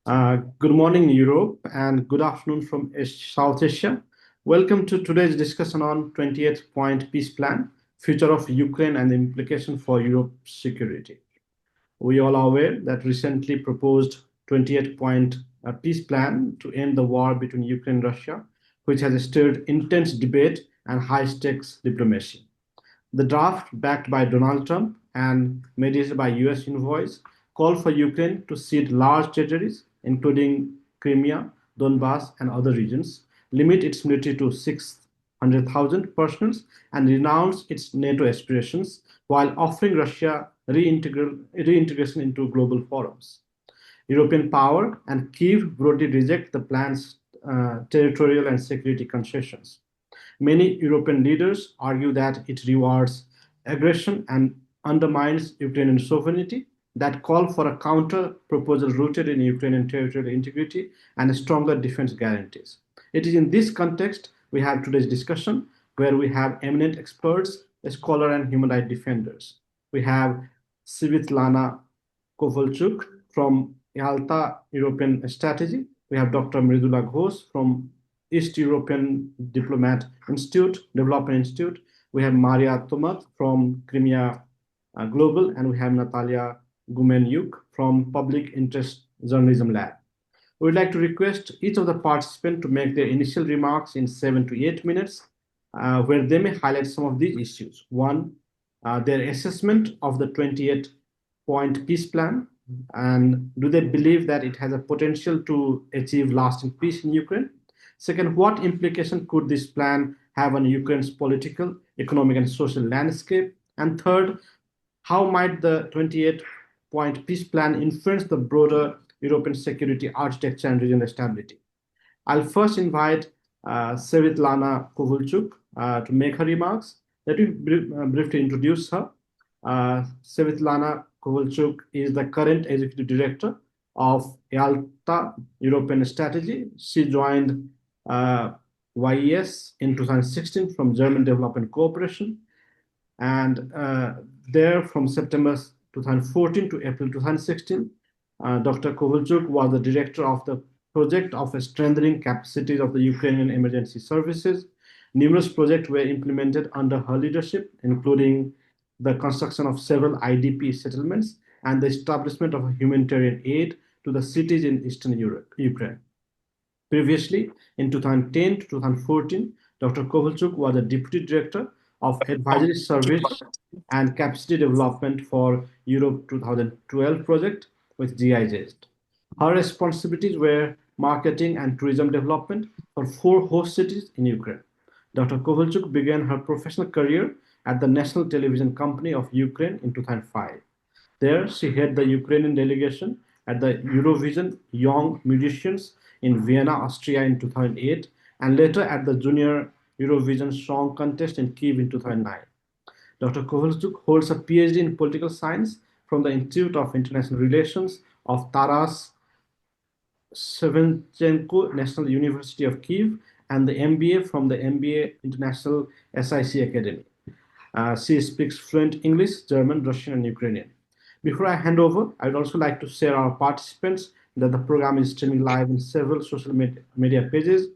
Good morning, Europe, and good afternoon from South Asia. Welcome to today's discussion on 28th Point Peace Plan, Future of Ukraine and the Implication for Europe's Security. We all are aware that recently proposed 28th Point Peace Plan to end the war between Ukraine and Russia, which has stirred intense debate and high-stakes diplomacy. The draft, backed by Donald Trump and mediated by US envoys, called for Ukraine to cede large territories, including Crimea, Donbass, and other regions, limit its military to 600,000 personnel, and renounce its NATO aspirations while offering Russia reintegration into global forums. European power and Kyiv broadly reject the plan's territorial and security concessions. Many European leaders argue that it rewards aggression and undermines Ukrainian sovereignty, that call for a counter proposal rooted in Ukrainian territorial integrity and stronger defense guarantees. It is in this context we have today's discussion, where we have eminent experts, scholars, and human rights defenders. We have Svitlana Kovalchuk from Yalta European Strategy. We have Dr. Mridula Ghosh from East European Development Institute. We have Maria Tomat from Crimea Global, and we have Natalia Gumenyuk from Public Interest Journalism Lab. We would like to request each of the participants to make their initial remarks in 7 to 8 minutes, where they may highlight some of these issues. One, their assessment of the 28-point peace plan, and do they believe that it has a potential to achieve lasting peace in Ukraine? Second, what implication could this plan have on Ukraine's political, economic, and social landscape? And third, how might the 28-point peace plan influence the broader European security architecture and regional stability? I'll first invite Svitlana Kovalchuk to make her remarks. Let me briefly introduce her. Svitlana Kovalchuk is the current executive director of Yalta European Strategy. She joined YES in 2016 from German Development Cooperation, and there from September 2014 to April 2016, Dr. Kovalchuk was the director of the project of Strengthening Capacities of the Ukrainian Emergency Services. Numerous projects were implemented under her leadership, including the construction of several IDP settlements and the establishment of humanitarian aid to the cities in Eastern Ukraine. Previously, in 2010 to 2014, Dr. Kovalchuk was the Deputy Director of Advisory Service and Capacity Development for Europe 2012 project with GIZ. Her responsibilities were marketing and tourism development for 4 host cities in Ukraine. Dr. Kovalchuk began her professional career at the National Television Company of Ukraine in 2005. There, she headed the Ukrainian delegation at the Eurovision Young Musicians in Vienna, Austria in 2008, and later at the Junior Eurovision Song Contest in Kyiv in 2009. Dr. Kovalchuk holds a Ph.D. in political science from the Institute of International Relations of Taras Shevchenko National University of Kyiv and the MBA from the MBA International SIC Academy. She speaks fluent English, German, Russian, and Ukrainian. Before I hand over, I would also like to share our participants that the program is streaming live in several social media pages.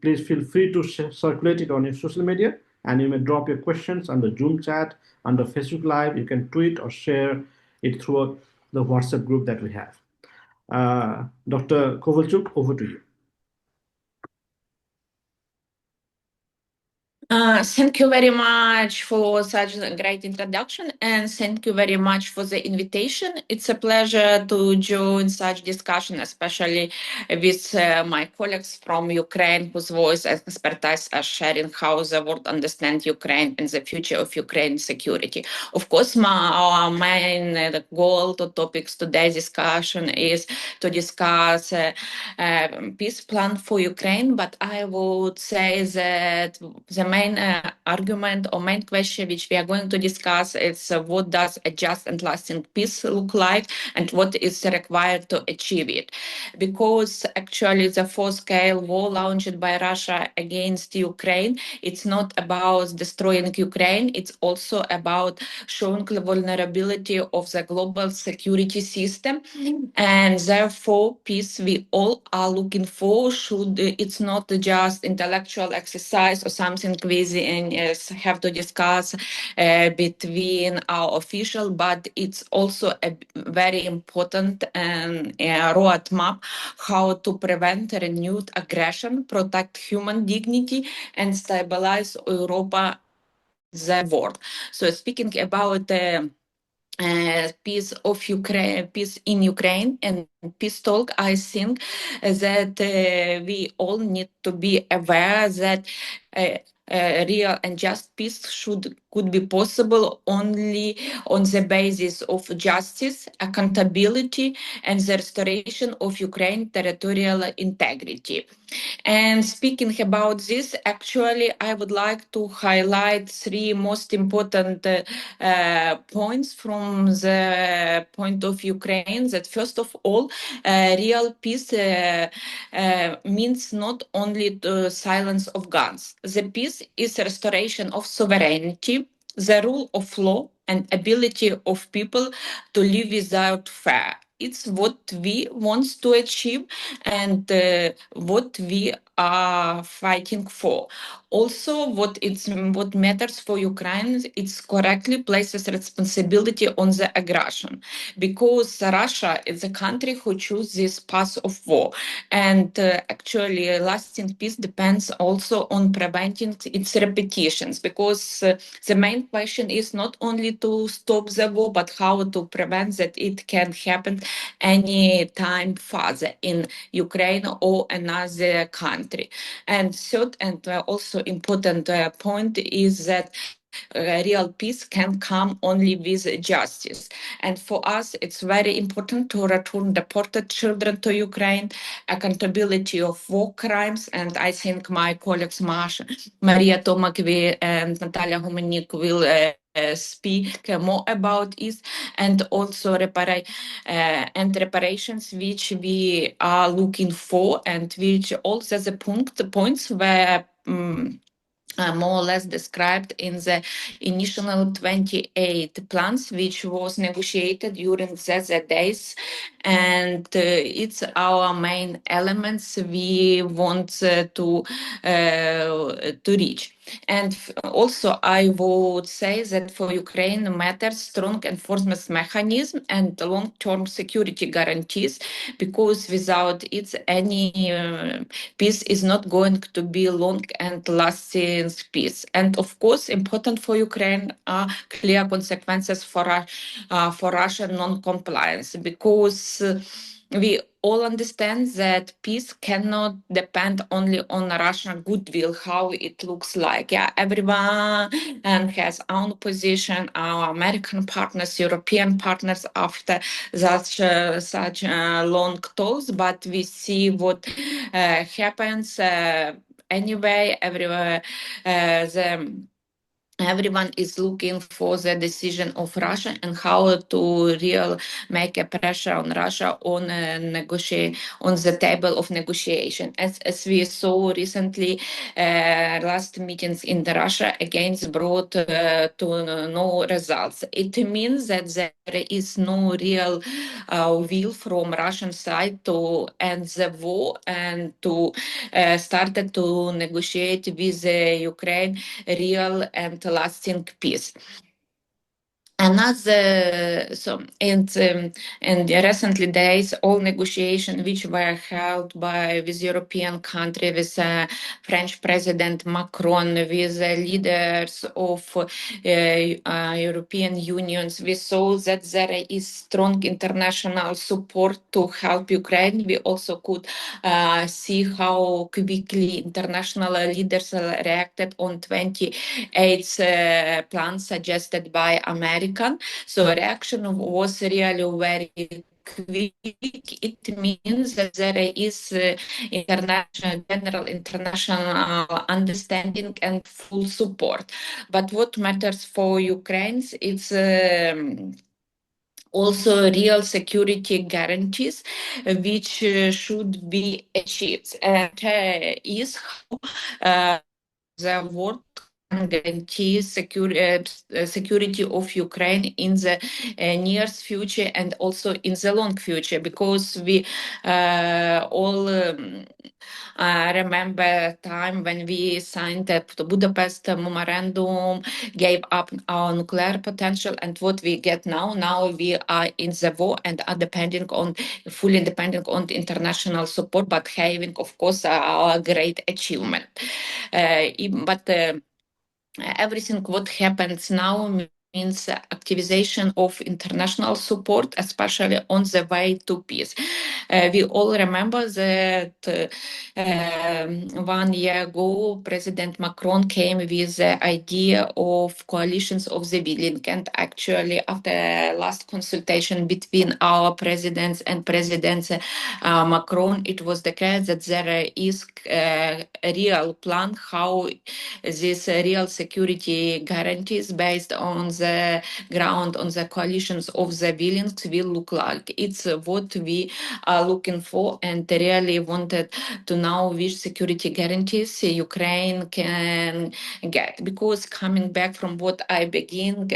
Please feel free to circulate it on your social media, and you may drop your questions on the Zoom chat, on the Facebook Live. You can tweet or share it through the WhatsApp group that we have. Dr. Kovalchuk, over to you. Thank you very much for such a great introduction, and thank you very much for the invitation. It's a pleasure to join such discussion, especially with my colleagues from Ukraine, whose voice and expertise are sharing how the world understands Ukraine and the future of Ukraine security. Of course, our main goal to topics today's discussion is to discuss peace plan for Ukraine, but I would say that the main argument or main question which we are going to discuss is what does a just and lasting peace look like and what is required to achieve it. Because actually the full-scale war launched by Russia against Ukraine, it's not about destroying Ukraine, it's also about showing the vulnerability of the global security system. And therefore, peace we all are looking for it's not just intellectual exercise or something we have to discuss between our officials, but it's also a very important roadmap how to prevent renewed aggression, protect human dignity, and stabilize Europa, the world. So speaking about peace of Ukraine, peace in Ukraine, and peace talk, I think that we all need to be aware that real and just peace could be possible only on the basis of justice, accountability, and the restoration of Ukraine's territorial integrity. And speaking about this, actually, I would like to highlight three most important points from the point of Ukraine. That first of all, real peace means not only the silence of guns. The peace is restoration of sovereignty, the rule of law, and ability of people to live without fear. It's what we want to achieve and what we are fighting for. Also, what matters for Ukraine, it's correctly places responsibility on the aggression, because Russia is a country who chose this path of war, and actually lasting peace depends also on preventing its repetitions, because the main question is not only to stop the war, but how to prevent that it can happen any time further in Ukraine or another country. And third and also important point is that real peace can come only with justice. And for us, it's very important to return deported children to Ukraine, accountability of war crimes, and I think my colleagues Maria Tomakvi and Natalia Humanik will speak more about it, and also reparations which we are looking for, and which also the points where more or less described in the initial 28 plans, which was negotiated during the days. And it's our main elements we want to reach. And also, I would say that for Ukraine matters strong enforcement mechanism and long-term security guarantees, because without it, any peace is not going to be long and lasting peace. And of course, important for Ukraine are clear consequences for Russian non-compliance, because we all understand that peace cannot depend only on Russian goodwill, how it looks like. Yeah, everyone has own position. Our American partners, European partners, after such long talks, but we see what happens anyway. Everywhere, everyone is looking for the decision of Russia and how to make a pressure on Russia on on the table of negotiation. As we saw recently, last meetings in Russia against brought to no results. It means that there is no real will from Russian side to end the war and to start to negotiate with Ukraine real and lasting peace. Another in the recently days, all negotiations which were held with European countries, with French President Macron, with leaders of European unions, we saw that there is strong international support to help Ukraine. We also could see how quickly international leaders reacted on 28th plan suggested by America. So reaction was really very quick, it means that there is international, general international understanding and full support. But what matters for Ukrainians, it's also real security guarantees which should be achieved, and is how the world can guarantee security of Ukraine in the near future and also in the long future, because we all remember time when we signed the Budapest Memorandum, gave up our nuclear potential, and what we get now. Now we are in the war and are fully dependent on the international support, but having, of course, a great achievement. But everything what happens now means activization of international support, especially on the way to peace. We all remember that 1 year ago, President Macron came with the idea of coalitions of the willing, and actually after last consultation between our presidents and President Macron, it was declared that there is a real plan how this real security guarantees based on the ground, on the coalitions of the willing will look like. It's what we are looking for, and really wanted to know which security guarantees Ukraine can get. Because coming back from what I begin,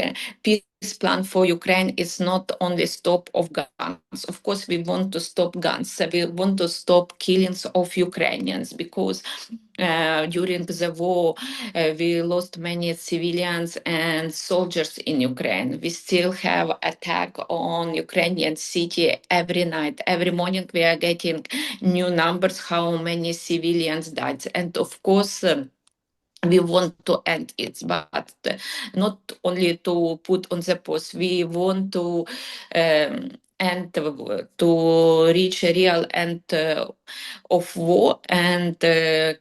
peace plan for Ukraine is not only stop of guns. Of course, we want to stop guns. We want to stop killings of Ukrainians, because during the war, we lost many civilians and soldiers in Ukraine. We still have attack on Ukrainian city every night. Every morning we are getting new numbers how many civilians died. And of course, we want to end it, but not only to put on the pause. We want to end to reach a real end of war and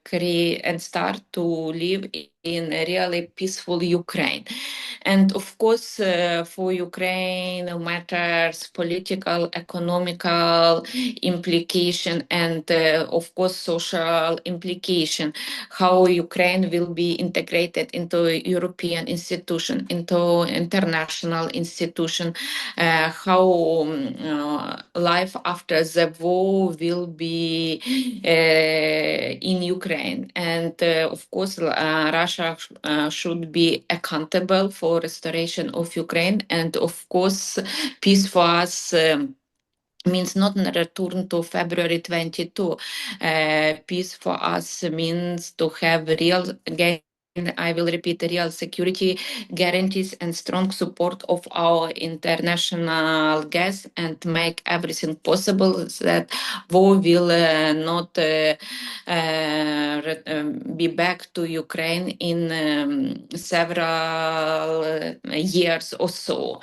create and start to live in a really peaceful Ukraine. And of course, for Ukraine matters political, economical implication, and of course, social implication. How Ukraine will be integrated into European institution, into international institution, how life after the war will be in Ukraine. And of course, Russia should be accountable for restoration of Ukraine. And of course, peace for us means not a return to February 22. Peace for us means to have real, again, I will repeat, real security guarantees and strong support of our international guests, and make everything possible that war will not be back to Ukraine in several years or so.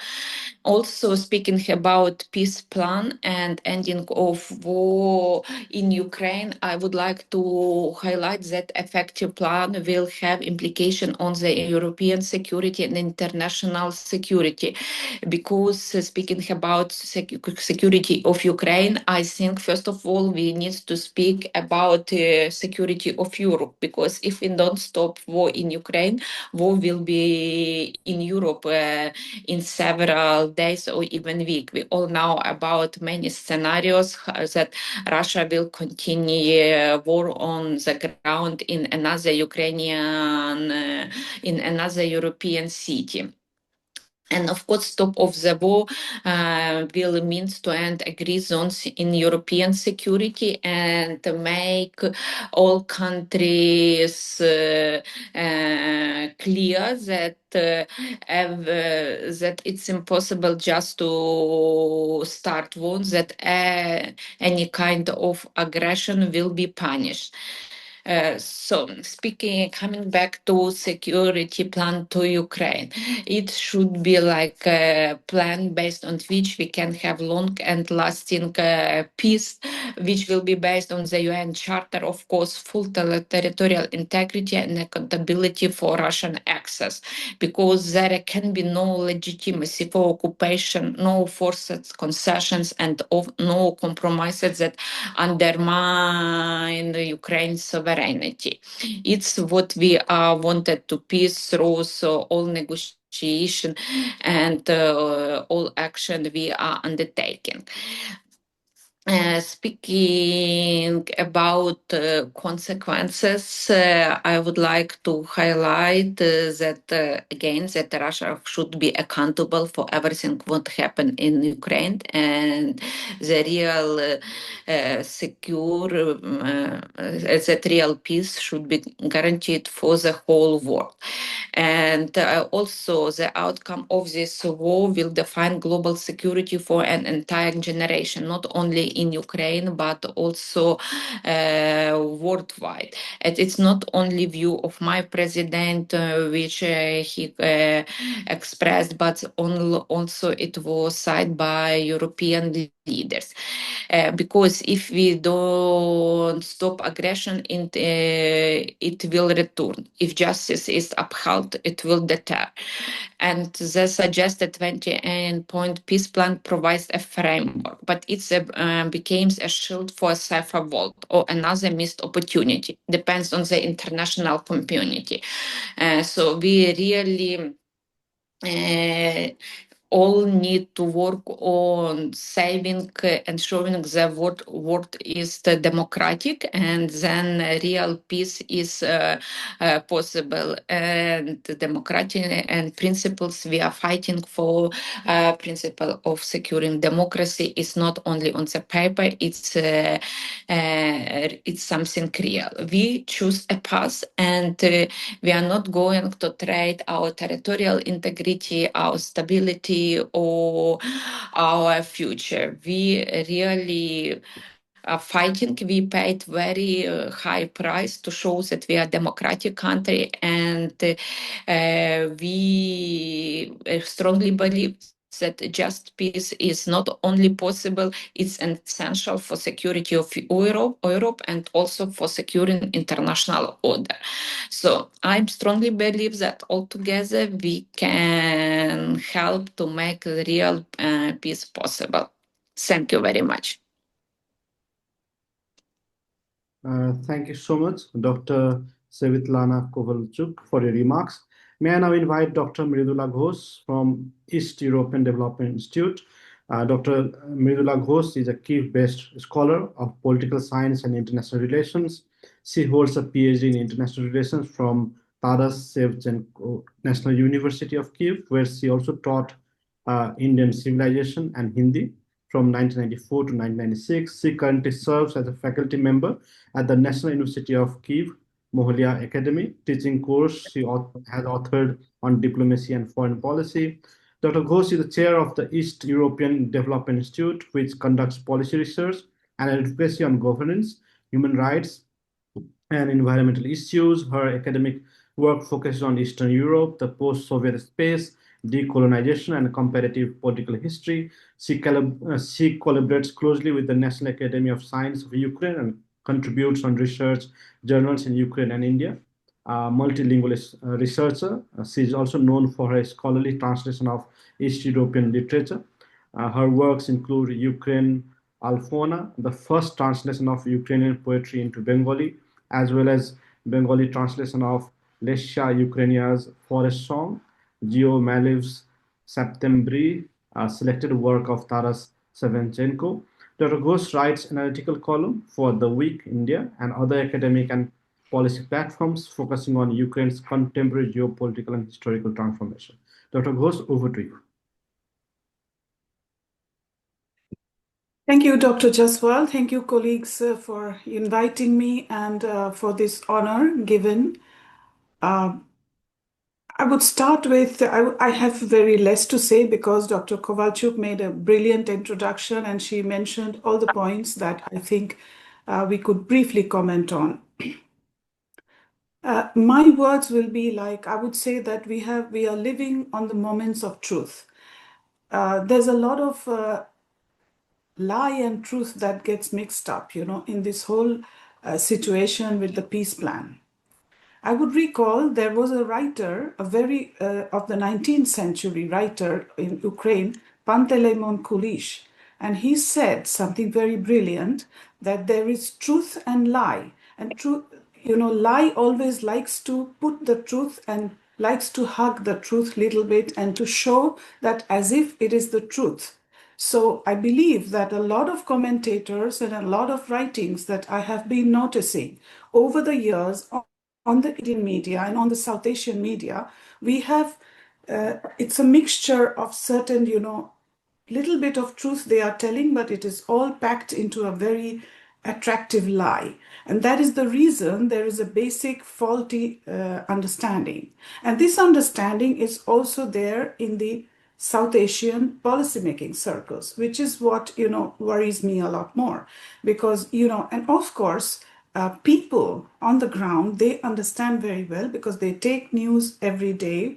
Also, speaking about peace plan and ending of war in Ukraine, I would like to highlight that effective plan will have implication on the European security and international security. Because speaking about security of Ukraine, I think first of all we need to speak about security of Europe. Because if we don't stop war in Ukraine, war will be in Europe in several days or even week. We all know about many scenarios that Russia will continue war on the ground in another in another European city. And of course, stop of the war will mean to end agree zones in European security and to make all countries clear that that it's impossible just to start wars, that any kind of aggression will be punished. So coming back to security plan to Ukraine, it should be like a plan based on which we can have long and lasting peace which will be based on the UN Charter, of course, full territorial integrity and accountability for Russian access, because there can be no legitimacy for occupation, no forced concessions, and no compromises that undermine Ukraine's sovereignty. It's what we wanted to peace through all negotiation and all action we are undertaking. Speaking about consequences, I would like to highlight that again that Russia should be accountable for everything what happened in Ukraine, and the real that real peace should be guaranteed for the whole world. And also the outcome of this war will define global security for an entire generation, not only in Ukraine, but also worldwide. And it's not only view of my president, which he expressed, but also it was cited by European leaders. Because if we don't stop aggression, it will return. If justice is upheld, it will deter. And the suggested 20-point peace plan provides a framework, but it becomes a shield for a safer world or another missed opportunity. Depends on the international community. So we really all need to work on saving and showing the world is democratic, and then real peace is possible. And democratic and principles we are fighting for, principle of securing democracy is not only on the paper, it's something real. We choose a path, and we are not going to trade our territorial integrity, our stability, or our future. We really are fighting. We paid very high price to show that we are a democratic country, and we strongly believe that just peace is not only possible, it's essential for security of Europe and also for securing international order. So I strongly believe that altogether we can help to make real peace possible. Thank you very much. Thank you so much, Dr. Svitlana Kovalchuk, for your remarks. May I now invite Dr. Mridula Ghosh from East European Development Institute. Dr. Mridula Ghosh is a Kyiv-based scholar of political science and international relations. She holds a Ph.D. in international relations from Taras Shevchenko National University of Kyiv, where she also taught Indian civilization and Hindi from 1994 to 1996. She currently serves as a faculty member at the National University of Kyiv, Mohyla Academy, teaching course she has authored on diplomacy and foreign policy. Dr. Ghosh is the chair of the East European Development Institute, which conducts policy research and advocacy on governance, human rights, and environmental issues. Her academic work focuses on Eastern Europe, the post-Soviet space, decolonization, and comparative political history. She collaborates closely with the National Academy of Science of Ukraine and contributes on research journals in Ukraine and India. Multilingual researcher, she is also known for her scholarly translation of East European literature. Her works include Ukraine Alfona, the first translation of Ukrainian poetry into Bengali, as well as Bengali translation of Lesha Ukrainia's Forest Song, Geo Malev's Septembri, a selected work of Taras Shevchenko. Dr. Ghosh writes an analytical column for The Week India and other academic and policy platforms focusing on Ukraine's contemporary geopolitical and historical transformation. Dr. Ghosh, over to you. Thank you, Dr. Jaswal. Thank you, colleagues, for inviting me and for this honor given. I would start with, I have very less to say because Dr. Kovalchuk made a brilliant introduction and she mentioned all the points that I think we could briefly comment on. My words will be like, I would say that we are living on the moments of truth. There's a lot of lie and truth that gets mixed up, in this whole situation with the peace plan. I would recall there was a writer, a very of the 19th century writer in Ukraine, Panteleimon Kulish, and he said something very brilliant, that there is truth and lie, and truth, lie always likes to put the truth and likes to hug the truth a little bit and to show that as if it is the truth. So I believe that a lot of commentators and a lot of writings that I have been noticing over the years on the Indian media and on the South Asian media, we have, it's a mixture of certain, little bit of truth they are telling, but it is all packed into a very attractive lie. And that is the reason there is a basic faulty understanding. And this understanding is also there in the South Asian policymaking circles, which is what, worries me a lot more. Because, and of course, people on the ground, they understand very well because they take news every day.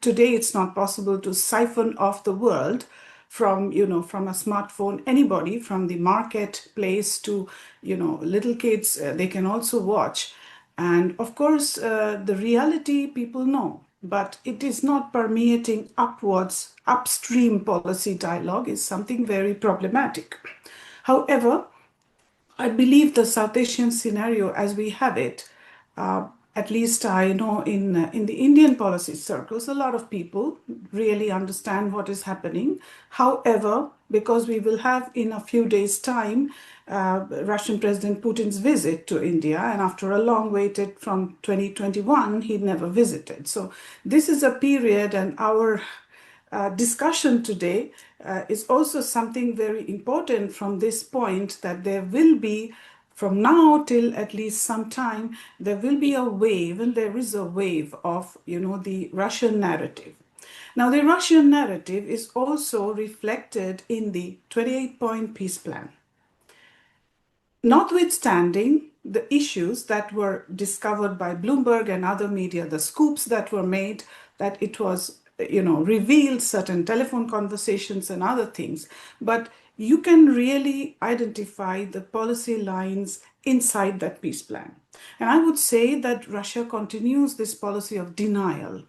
Today, it's not possible to siphon off the world from, from a smartphone. Anybody from the marketplace to, little kids, they can also watch. And of course, the reality people know, but it is not permeating upwards. Upstream policy dialogue is something very problematic. However, I believe the South Asian scenario as we have it, at least I know in the Indian policy circles, a lot of people really understand what is happening. However, because we will have in a few days' time Russian President Putin's visit to India, and after a long waited from 2021, he never visited. So this is a period, and our discussion today is also something very important from this point, that there will be, from now till at least some time, there will be a wave, and there is a wave of, the Russian narrative. Now, the Russian narrative is also reflected in the 28-point peace plan. Notwithstanding the issues that were discovered by Bloomberg and other media, the scoops that were made, that it was, revealed certain telephone conversations and other things, but you can really identify the policy lines inside that peace plan. And I would say that Russia continues this policy of denial.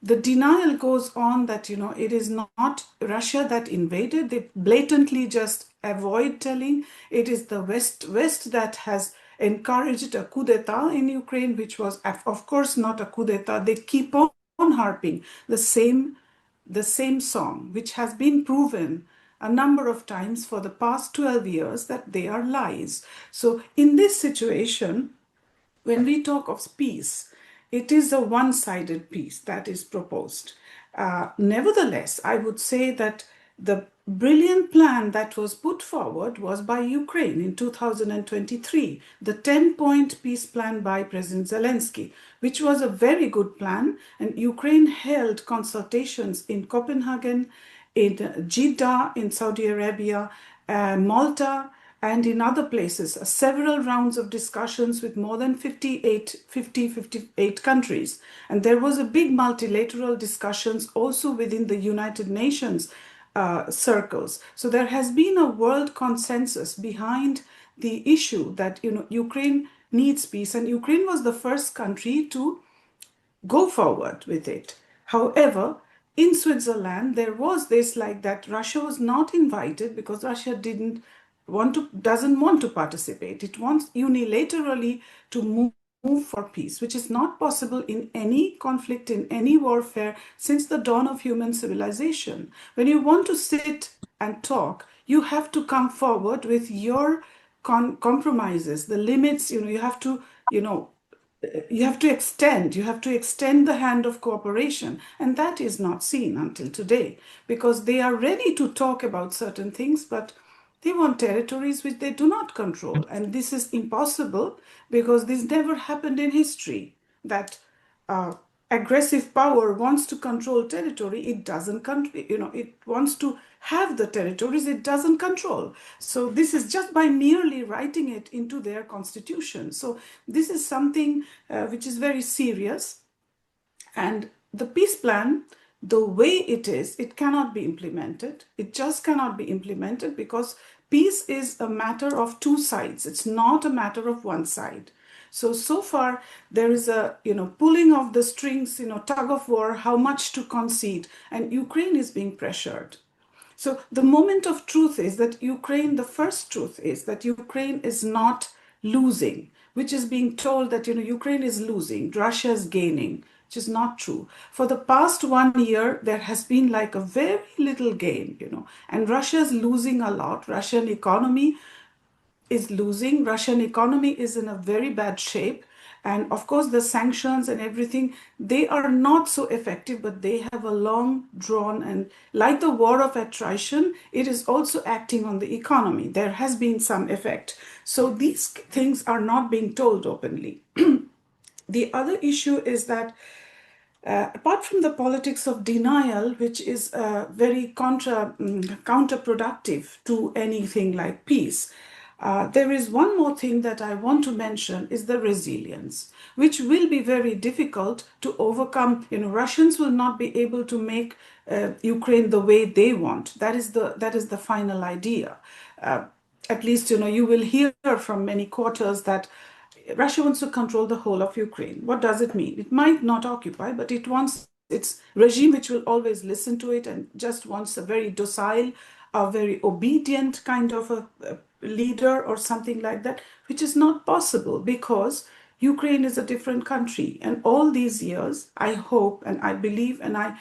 The denial goes on that, it is not Russia that invaded. They blatantly just avoid telling. It is the West that has encouraged a coup d'etat in Ukraine, which was, of course, not a coup d'etat. They keep on harping the same song, which has been proven a number of times for the past 12 years that they are lies. So in this situation, when we talk of peace, it is a one-sided peace that is proposed. Nevertheless, I would say that the brilliant plan that was put forward was by Ukraine in 2023, the 10-point peace plan by President Zelensky, which was a very good plan. And Ukraine held consultations in Copenhagen, in Jeddah, in Saudi Arabia, Malta, and in other places, several rounds of discussions with more than 58 countries. And there was a big multilateral discussions also within the United Nations circles. So there has been a world consensus behind the issue that, Ukraine needs peace. And Ukraine was the first country to go forward with it. However, in Switzerland, there was this like that Russia was not invited because Russia doesn't want to participate. It wants unilaterally to move for peace, which is not possible in any conflict, in any warfare since the dawn of human civilization. When you want to sit and talk, you have to come forward with your compromises, the limits, you have to, you have to extend the hand of cooperation. And that is not seen until today, because they are ready to talk about certain things, but they want territories which they do not control. And this is impossible because this never happened in history, that aggressive power wants to control territory. It doesn't, it wants to have the territories it doesn't control. So this is just by merely writing it into their constitution. So this is something which is very serious. And the peace plan the way it is, it cannot be implemented. It just cannot be implemented because peace is a matter of two sides. It's not a matter of one side. So far, there is a pulling of the strings, tug of war, how much to concede, and Ukraine is being pressured. So the moment of truth is that Ukraine, the first truth is that Ukraine is not losing, which is being told that, Ukraine is losing, Russia is gaining, which is not true. For the past 1 year, there has been like a very little gain, and Russia is losing a lot. Russian economy is losing. Russian economy is in a very bad shape. And of course, the sanctions and everything, they are not so effective, but they have a long drawn, and like the war of attrition, it is also acting on the economy. There has been some effect. So these things are not being told openly. The other issue is that apart from the politics of denial, which is very counterproductive to anything like peace, there is one more thing that I want to mention is the resilience, which will be very difficult to overcome. Russians will not be able to make Ukraine the way they want. That is the final idea. At least, you will hear from many quarters that Russia wants to control the whole of Ukraine. What does it mean? It might not occupy, but it wants its regime, which will always listen to it and just wants a very docile, a very obedient kind of a leader or something like that, which is not possible because Ukraine is a different country. And all these years, I hope and I believe and I'm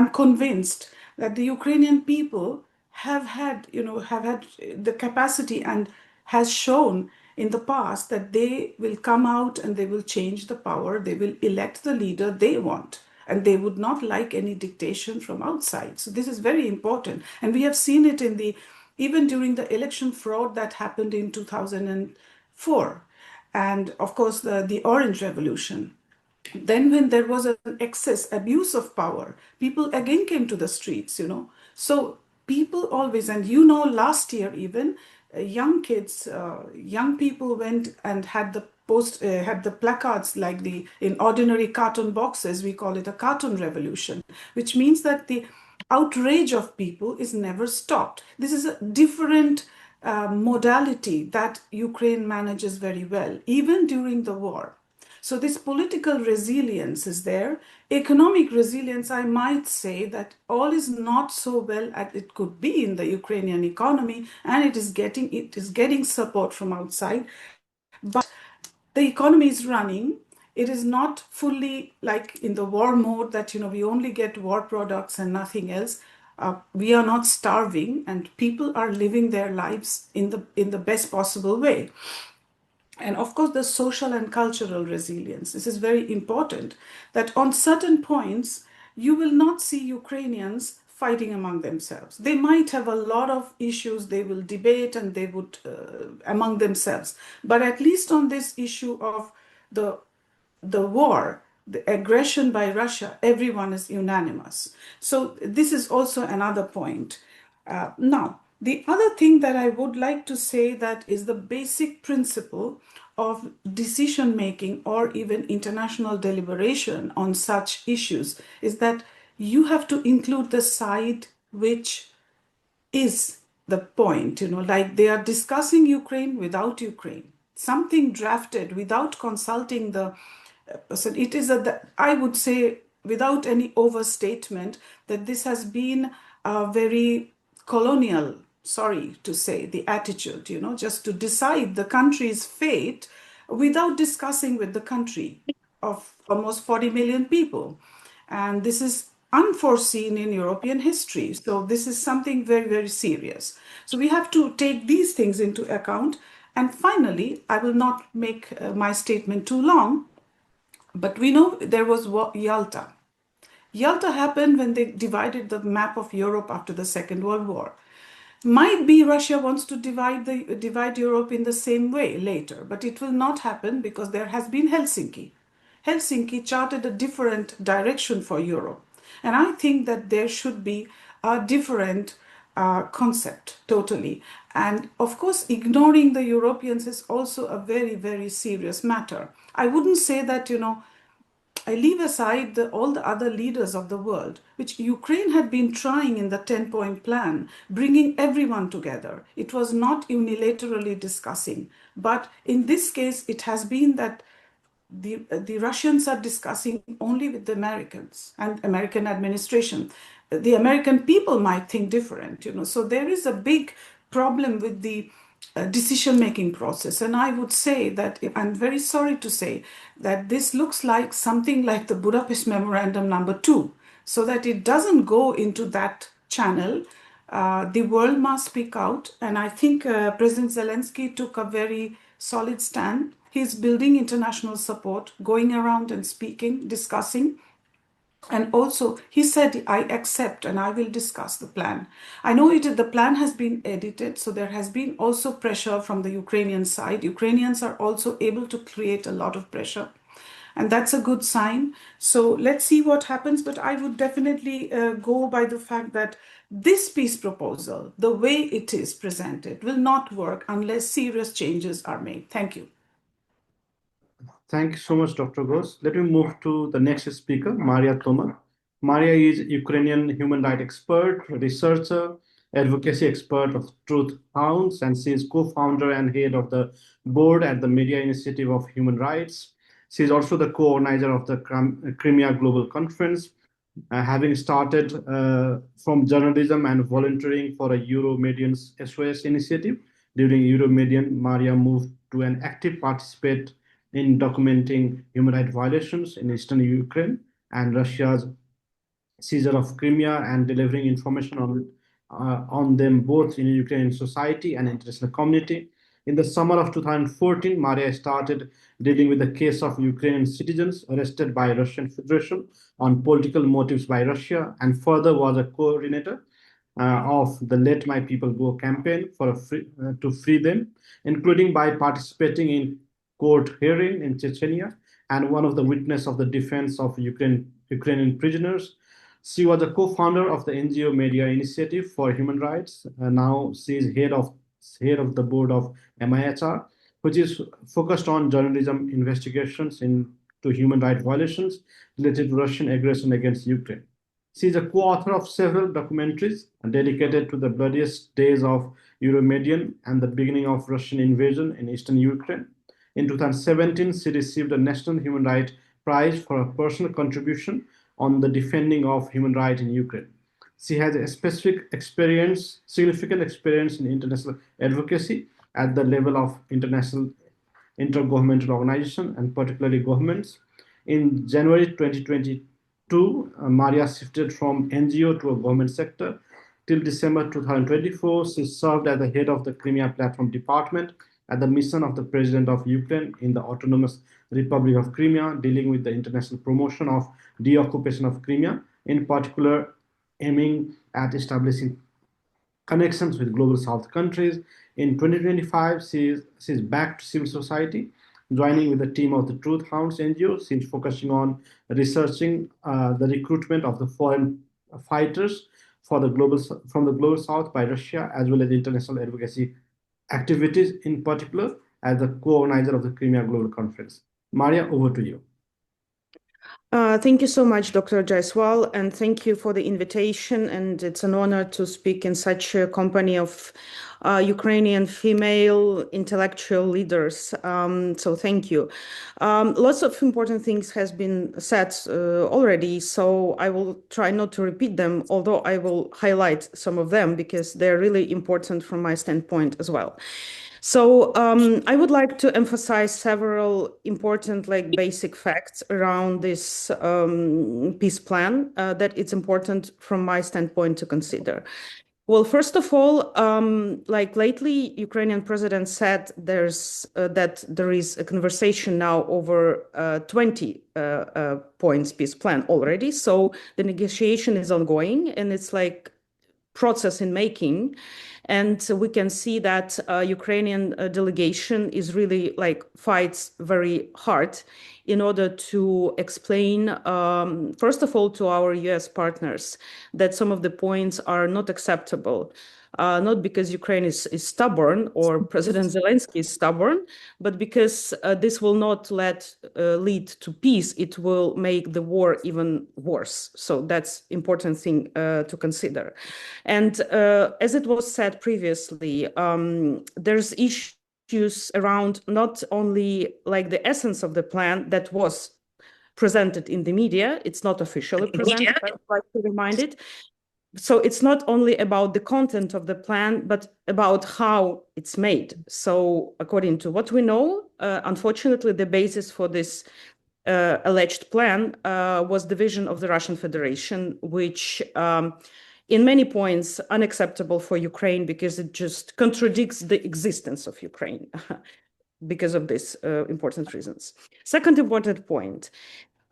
convinced that the Ukrainian people have had the capacity and has shown in the past that they will come out and they will change the power, they will elect the leader they want, and they would not like any dictation from outside. So this is very important. And we have seen it even during the election fraud that happened in 2004. And of course, the Orange Revolution. Then when there was an excess abuse of power, people again came to the streets, So people always, and last year even, young kids, young people went and had the placards like in ordinary carton boxes. We call it a carton revolution, which means that the outrage of people is never stopped. This is a different modality that Ukraine manages very well, even during the war. So this political resilience is there. Economic resilience, I might say that all is not so well as it could be in the Ukrainian economy, and it is getting support from outside. But the economy is running. It is not fully like in the war mode that we only get war products and nothing else. We are not starving, and people are living their lives in the best possible way. And of course, the social and cultural resilience. This is very important that on certain points, you will not see Ukrainians fighting among themselves. They might have a lot of issues they will debate and they would among themselves. But at least on this issue of the war, the aggression by Russia, everyone is unanimous. So this is also another point. Now, the other thing that I would like to say that is the basic principle of decision making or even international deliberation on such issues is that you have to include the side which is the point, like they are discussing Ukraine without Ukraine, something drafted without consulting the person. It is, I would say, without any overstatement, that this has been a very colonial, sorry to say, the attitude, just to decide the country's fate without discussing with the country of almost 40 million people. And this is unforeseen in European history. So this is something very, very serious. So we have to take these things into account. And finally, I will not make my statement too long, but we know there was Yalta. Yalta happened when they divided the map of Europe after the Second World War. Might be Russia wants to divide Europe in the same way later, but it will not happen because there has been Helsinki. Helsinki charted a different direction for Europe. And I think that there should be a different concept totally. And of course, ignoring the Europeans is also a very, very serious matter. I wouldn't say that, I leave aside all the other leaders of the world, which Ukraine had been trying in the 10-point plan, bringing everyone together. It was not unilaterally discussing. But in this case, it has been that the Russians are discussing only with the Americans and American administration. The American people might think different, So there is a big problem with the decision-making process. And I would say that, I'm very sorry to say, that this looks like something like the Budapest Memorandum #2, so that it doesn't go into that channel. The world must speak out. And I think President Zelensky took a very solid stand. He's building international support, going around and speaking, discussing. And also, he said, I accept and I will discuss the plan. I know the plan has been edited, so there has been also pressure from the Ukrainian side. Ukrainians are also able to create a lot of pressure. And that's a good sign. So let's see what happens. But I would definitely go by the fact that this peace proposal, the way it is presented, will not work unless serious changes are made. Thank you. Thank you so much, Dr. Ghosh. Let me move to the next speaker, Maria Toma. Maria is Ukrainian human rights expert, researcher, advocacy expert of Truth Hounds, and she is co-founder and head of the board at the Media Initiative of Human Rights. She is also the co-organizer of the Crimea Global Conference, having started from journalism and volunteering for a Euromedian's SOS initiative. During Euromedian, Maria moved to an active participant in documenting human rights violations in eastern Ukraine and Russia's seizure of Crimea and delivering information on them both in Ukrainian society and international community. In the summer of 2014, Maria started dealing with the case of Ukrainian citizens arrested by Russian Federation on political motives by Russia, and further was a coordinator of the Let My People Go campaign to free them, including by participating in court hearing in Chechnya and one of the witness of the defense of Ukrainian prisoners. She was a co-founder of the NGO Media Initiative for Human Rights. Now she is head of the board of MIHR, which is focused on journalism investigations into human rights violations related to Russian aggression against Ukraine. She is a co-author of several documentaries dedicated to the bloodiest days of Euromedian and the beginning of Russian invasion in eastern Ukraine. In 2017, she received a National Human Rights Prize for her personal contribution on the defending of human rights in Ukraine. She has a significant experience in international advocacy at the level of international intergovernmental organizations and particularly governments. In January 2022, Maria shifted from NGO to a government sector. Till December 2024, she served as the head of the Crimea Platform Department at the mission of the President of Ukraine in the Autonomous Republic of Crimea, dealing with the international promotion of deoccupation of Crimea, in particular aiming at establishing connections with global South countries. In 2025, she is back to civil society, joining with the team of the Truth Hounds NGO. She is focusing on researching the recruitment of the foreign fighters from the global South by Russia, as well as international advocacy activities, in particular as the co-organizer of the Crimea Global Conference. Maria, over to you. Thank you so much, Dr. Jaiswal, and thank you for the invitation. And it's an honor to speak in such a company of Ukrainian female intellectual leaders. So thank you. Lots of important things has been said already, so I will try not to repeat them, although I will highlight some of them because they're really important from my standpoint as well. So I would like to emphasize several important, basic facts around this peace plan that it's important from my standpoint to consider. Well, first of all, lately, Ukrainian president said that there is a conversation now over 20 points peace plan already. So the negotiation is ongoing, and it's process in making. And we can see that Ukrainian delegation is really fights very hard in order to explain, first of all, to our US partners that some of the points are not acceptable not because Ukraine is stubborn or President Zelensky is stubborn, but because this will not lead to peace. It will make the war even worse. So that's important thing to consider. And as it was said previously, there's issues around not only like the essence of the plan that was presented in the media. It's not officially presented, I would like to remind it. So it's not only about the content of the plan, but about how it's made. So according to what we know, unfortunately, the basis for this alleged plan was the vision of the Russian Federation, which in many points unacceptable for Ukraine because it just contradicts the existence of Ukraine because of these important reasons. Second important point,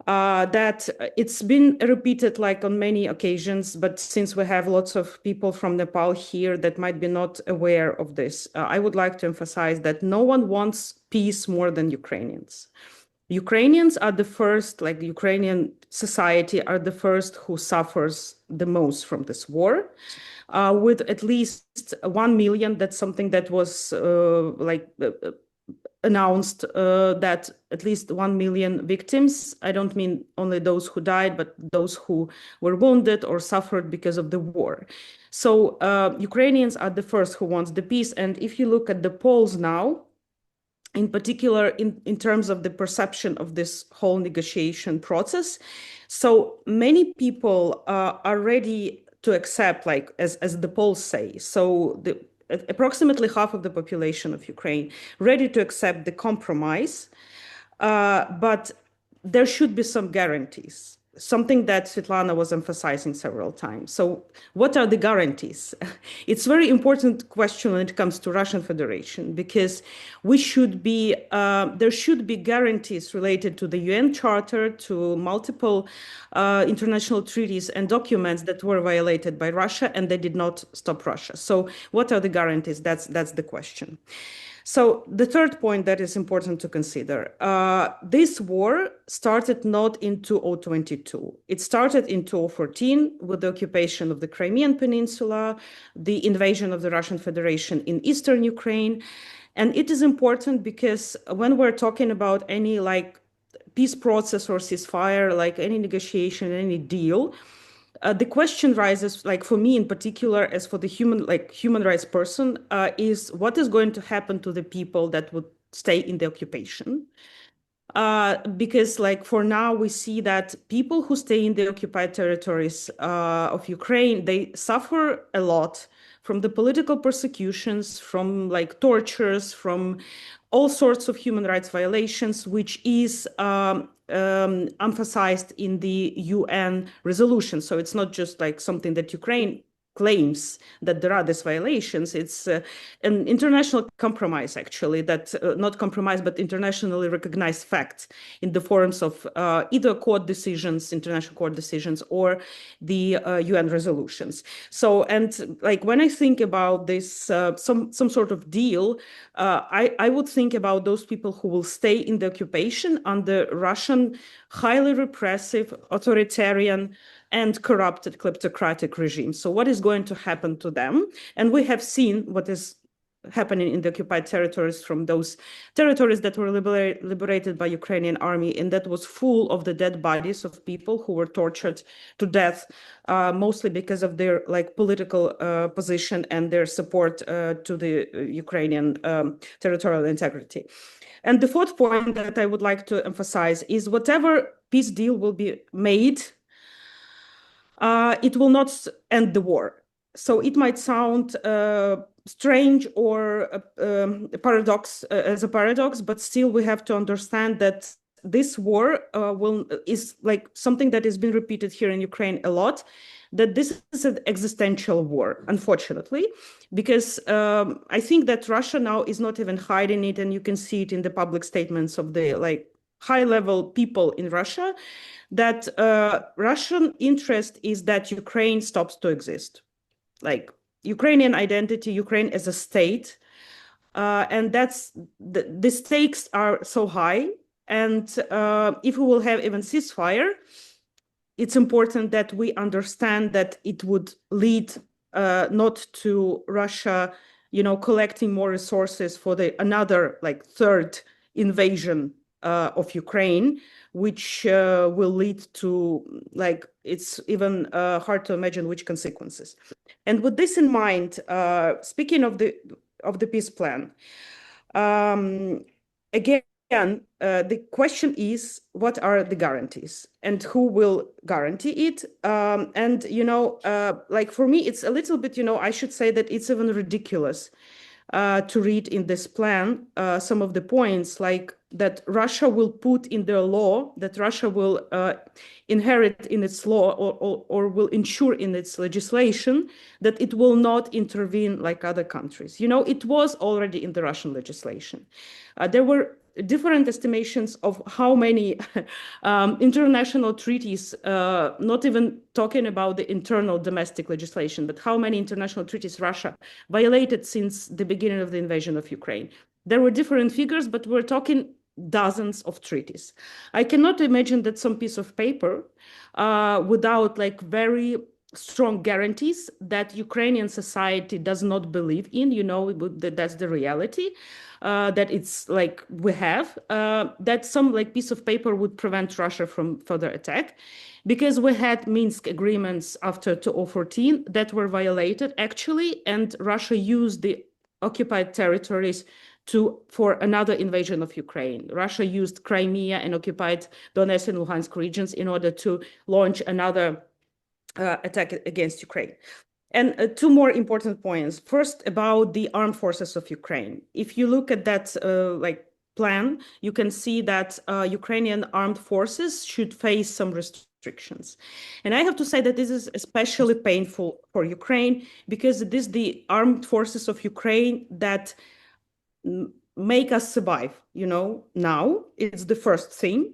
that it's been repeated like on many occasions, but since we have lots of people from Nepal here that might be not aware of this, I would like to emphasize that no one wants peace more than Ukrainians. Ukrainians are the first, like Ukrainian society are the first who suffers the most from this war, with at least 1 million. That's something that was announced that at least 1 million victims. I don't mean only those who died, but those who were wounded or suffered because of the war. So Ukrainians are the first who wants the peace. And if you look at the polls now, in particular, in terms of the perception of this whole negotiation process, so many people are ready to accept, like as the polls say. So approximately half of the population of Ukraine ready to accept the compromise, but there should be some guarantees. Something that Svitlana was emphasizing several times. So what are the guarantees? It's a very important question when it comes to Russian Federation, because there should be guarantees related to the UN Charter, to multiple international treaties and documents that were violated by Russia, and they did not stop Russia. So what are the guarantees? That's the question. So the third point that is important to consider, this war started not in 2022. It started in 2014 with the occupation of the Crimean Peninsula, the invasion of the Russian Federation in eastern Ukraine. And it is important because when we're talking about any like peace process or ceasefire, like any negotiation, any deal, the question rises, like for me in particular, as for the human rights person, is what is going to happen to the people that would stay in the occupation? Because like for now, we see that people who stay in the occupied territories of Ukraine, they suffer a lot from the political persecutions, from like tortures, from all sorts of human rights violations, which is emphasized in the UN resolution. So it's not just like something that Ukraine claims that there are these violations. It's an international compromise, actually, that not compromise, but internationally recognized facts in the forms of either court decisions, international court decisions, or the UN resolutions. So, and like when I think about this, some sort of deal, I would think about those people who will stay in the occupation under Russian highly repressive, authoritarian, and corrupted kleptocratic regime. So what is going to happen to them? And we have seen what is happening in the occupied territories from those territories that were liberated by Ukrainian army, and that was full of the dead bodies of people who were tortured to death, mostly because of their like political position and their support to the Ukrainian territorial integrity. And the fourth point that I would like to emphasize is whatever peace deal will be made, it will not end the war. So it might sound strange or a paradox, but still we have to understand that this war is like something that has been repeated here in Ukraine a lot, that this is an existential war, unfortunately, because I think that Russia now is not even hiding it, and you can see it in the public statements of the like high-level people in Russia, that Russian interest is that Ukraine stops to exist, like Ukrainian identity, Ukraine as a state, and that's the stakes are so high. And if we will have even ceasefire, it's important that we understand that it would lead not to Russia, collecting more resources for another like third invasion of Ukraine, which will lead to like it's even hard to imagine which consequences. And with this in mind, speaking of the peace plan, again, the question is, what are the guarantees and who will guarantee it? And, like for me, it's a little bit, I should say that it's even ridiculous to read in this plan some of the points like that Russia will put in their law, that Russia will inherit in its law or will ensure in its legislation that it will not intervene like other countries. It was already in the Russian legislation. There were different estimations of how many international treaties, not even talking about the internal domestic legislation, but how many international treaties Russia violated since the beginning of the invasion of Ukraine. There were different figures, but we're talking dozens of treaties. I cannot imagine that some piece of paper without like very strong guarantees that Ukrainian society does not believe in, that's the reality, that it's like we have, that some like piece of paper would prevent Russia from further attack, because we had Minsk agreements after 2014 that were violated actually, and Russia used the occupied territories for another invasion of Ukraine. Russia used Crimea and occupied Donetsk and Luhansk regions in order to launch another attack against Ukraine. And two more important points. First, about the armed forces of Ukraine. If you look at that plan, you can see that Ukrainian armed forces should face some restrictions. And I have to say that this is especially painful for Ukraine because it is the armed forces of Ukraine that make us survive, now. It's the first thing,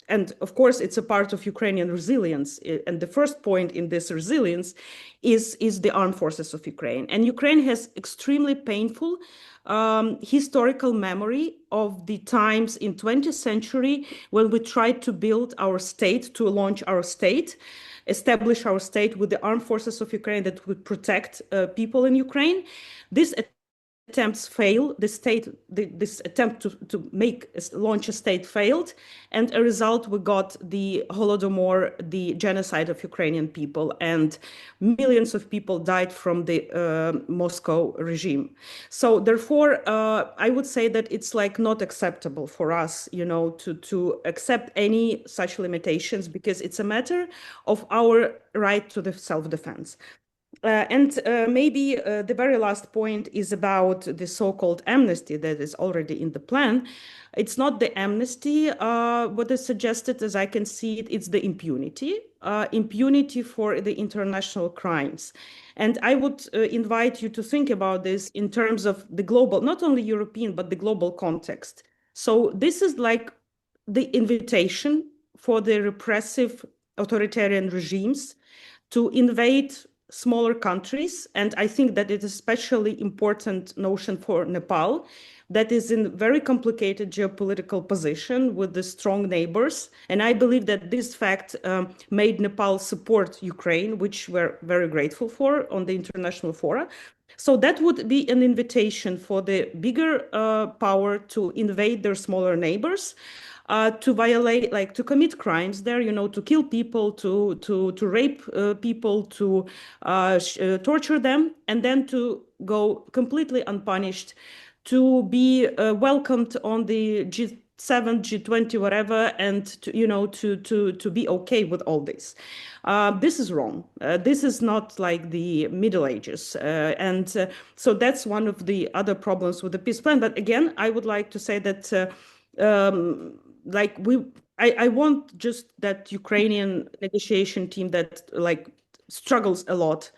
and of course, it's a part of Ukrainian resilience. And the first point in this resilience is the armed forces of Ukraine. And Ukraine has extremely painful historical memory of the times in 20th century when we tried to build our state, to launch our state, establish our state with the armed forces of Ukraine that would protect people in Ukraine. This attempts failed. This attempt to launch a state failed, and as a result we got the Holodomor, the genocide of Ukrainian people, and millions of people died from the Moscow regime. So therefore, I would say that it's like not acceptable for us, to accept any such limitations, because it's a matter of our right to the self-defense. And maybe the very last point is about the so-called amnesty that is already in the plan. It's not the amnesty, what is suggested, as I can see it, it's the impunity, impunity for the international crimes. And I would invite you to think about this in terms of the global, not only European, but the global context. So this is like the invitation for the repressive authoritarian regimes to invade smaller countries. And I think that it is especially important notion for Nepal, that is in very complicated geopolitical position with the strong neighbors. And I believe that this fact made Nepal support Ukraine, which we're very grateful for on the international fora. So that would be an invitation for the bigger power to invade their smaller neighbors, to violate, to commit crimes there, to kill people, to rape people, to torture them, and then to go completely unpunished, to be welcomed on the G7, G20, whatever, and to be okay with all this. This is wrong. This is not like the Middle Ages. So that's one of the other problems with the peace plan. But again, I would like to say that I want just that Ukrainian negotiation team that struggles a lot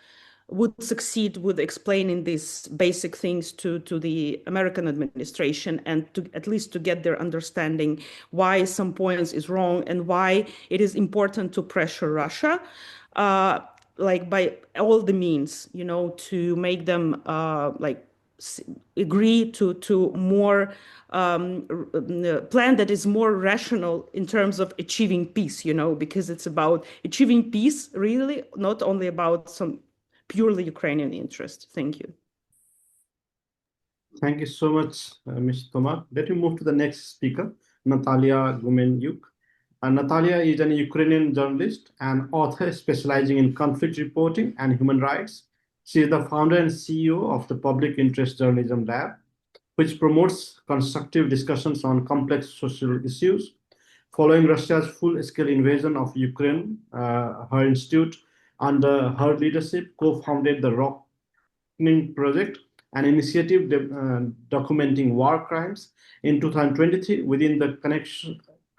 would succeed with explaining these basic things to the American administration, and to at least to get their understanding why some points is wrong and why it is important to pressure Russia, by all the means, to make them agree to more plan that is more rational in terms of achieving peace, because it's about achieving peace, really, not only about some purely Ukrainian interest. Thank you. Thank you so much, Ms. Toma. Let me move to the next speaker, Natalia Gumenyuk. Natalia is an Ukrainian journalist and author specializing in conflict reporting and human rights. She is the founder and CEO of the Public Interest Journalism Lab, which promotes constructive discussions on complex social issues. Following Russia's full-scale invasion of Ukraine, her institute, under her leadership, co-founded the Project, an initiative documenting war crimes. In 2023, within the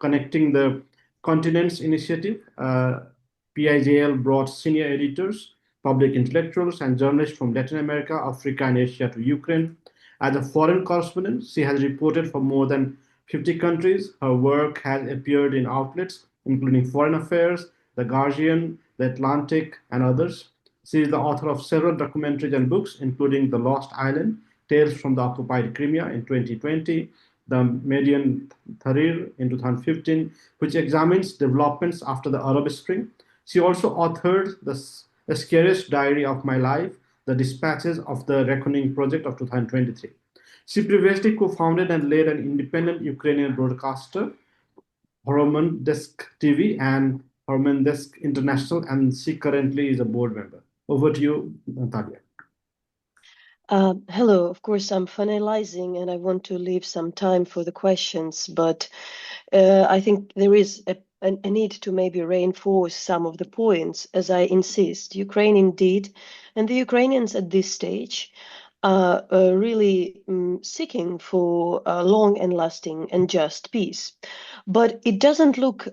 Connecting the Continents initiative, PIJL brought senior editors, public intellectuals, and journalists from Latin America, Africa, and Asia to Ukraine. As a foreign correspondent, she has reported for more than 50 countries. Her work has appeared in outlets including Foreign Affairs, The Guardian, The Atlantic, and others. She is the author of several documentaries and books, including The Lost Island, Tales from the Occupied Crimea in 2020, The Median Tahrir in 2015, which examines developments after the Arab Spring. She also authored The Scariest Diary of My Life, The Dispatches of the Reckoning Project of 2023. She previously co-founded and led an independent Ukrainian broadcaster, Hormon Desk TV and Hormon Desk International, and she currently is a board member. Over to you, Natalia. Hello. Of course, I'm finalizing and I want to leave some time for the questions, but I think there is a need to maybe reinforce some of the points as I insist. Ukraine indeed, and the Ukrainians at this stage are really seeking for a long and lasting and just peace. But it doesn't look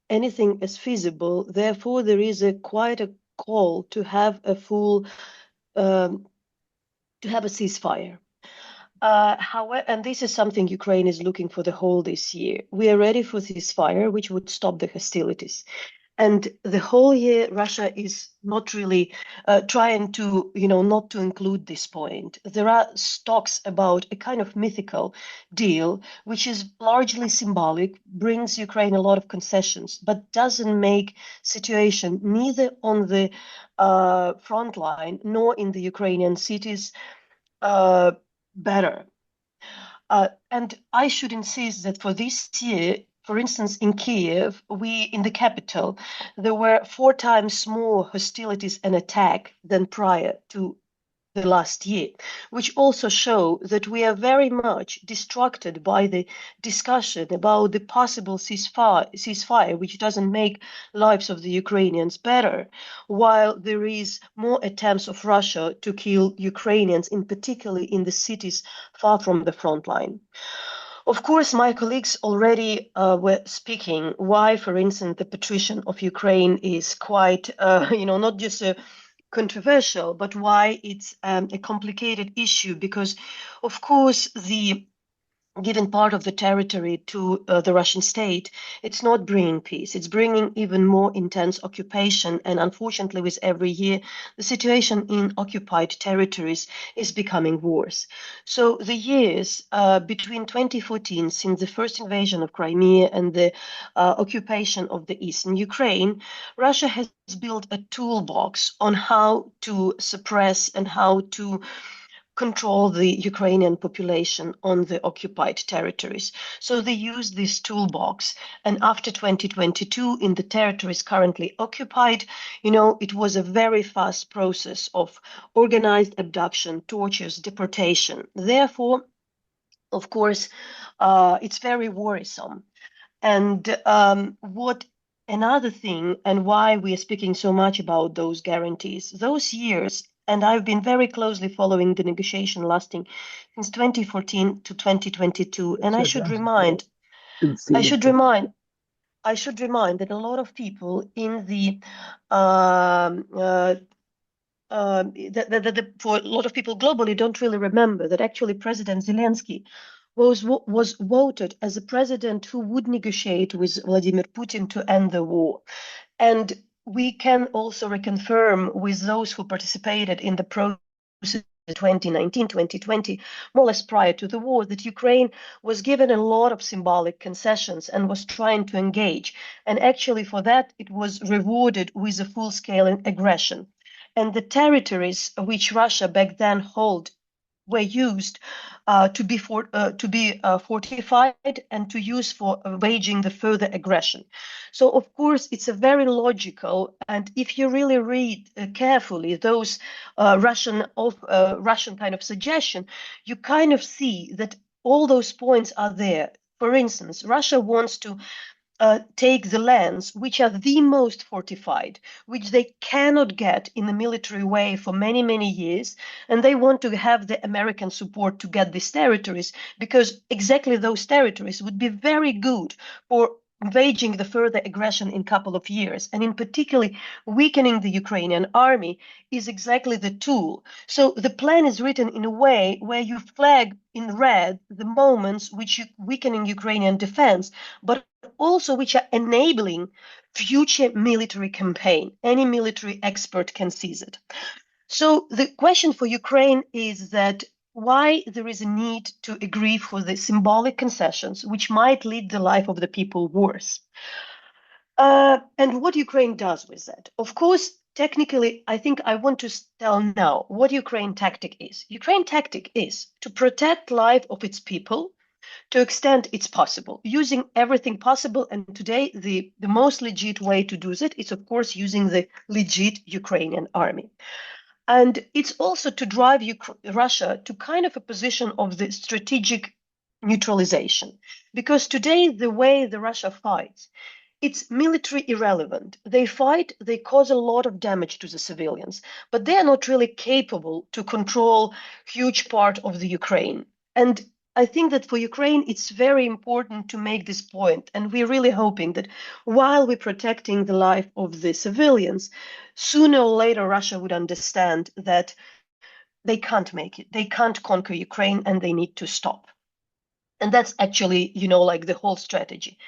anything as feasible. Therefore, there is quite a call to have a full to have a ceasefire. However, and this is something Ukraine is looking for the whole this year. We are ready for ceasefire, which would stop the hostilities. And the whole year, Russia is not really trying to, not to include this point. There are talks about a kind of mythical deal, which is largely symbolic, brings Ukraine a lot of concessions, but doesn't make situation neither on the front line nor in the Ukrainian cities better. And I should insist that for this year, for instance, in Kyiv, in the capital, there were 4 times more hostilities and attack than prior to the last year, which also show that we are very much distracted by the discussion about the possible ceasefire, which doesn't make lives of the Ukrainians better, while there is more attempts of Russia to kill Ukrainians, in particular in the cities far from the front line. Of course, my colleagues already were speaking why, for instance, the partition of Ukraine is quite, not just a controversial, but why it's a complicated issue, because, of course, the given part of the territory to the Russian state, it's not bringing peace. It's bringing even more intense occupation. And unfortunately, with every year, the situation in occupied territories is becoming worse. So the years between 2014, since the first invasion of Crimea and the occupation of the eastern Ukraine, Russia has built a toolbox on how to suppress and how to control the Ukrainian population on the occupied territories. So they use this toolbox. And after 2022, in the territories currently occupied, it was a very fast process of organized abduction, tortures, deportation. Therefore, of course, it's very worrisome. And another thing, and why we are speaking so much about those guarantees, those years, and I've been very closely following the negotiation lasting since 2014 to 2022. And I should remind that a lot of people in the for a lot of people globally don't really remember that actually President Zelensky was voted as a president who would negotiate with Vladimir Putin to end the war. And we can also reconfirm with those who participated in the process 2019, 2020, more or less prior to the war, that Ukraine was given a lot of symbolic concessions and was trying to engage. And actually for that, it was rewarded with a full-scale aggression. and the territories which Russia back then held were used to be fortified and to use for waging the further aggression. So, of course, it's a very logical, and if you really read carefully those Russian kind of suggestion, you kind of see that all those points are there. For instance, Russia wants to take the lands which are the most fortified, which they cannot get in a military way for many, many years. And they want to have the American support to get these territories, because exactly those territories would be very good for waging the further aggression in a couple of years. And in particular, weakening the Ukrainian army is exactly the tool. So the plan is written in a way where you flag in red the moments which weakening Ukrainian defense, but also which are enabling future military campaign. Any military expert can seize it. So the question for Ukraine is that why there is a need to agree for the symbolic concessions, which might lead the life of the people worse. And what Ukraine does with that. Of course, technically, I think I want to tell now what Ukraine tactic is. Ukraine tactic is to protect life of its people to extent it's possible, using everything possible. And today, the most legit way to do that is, of course, using the legit Ukrainian army. And it's also to drive Russia to kind of a position of the strategic neutralization. Because today, the way the Russia fights, it's military irrelevant. They fight, they cause a lot of damage to the civilians, but they are not really capable to control huge part of the Ukraine. And I think that for Ukraine, it's very important to make this point. And we're really hoping that while we're protecting the life of the civilians, sooner or later, Russia would understand that they can't make it. They can't conquer Ukraine and they need to stop. And that's actually, like the whole strategy.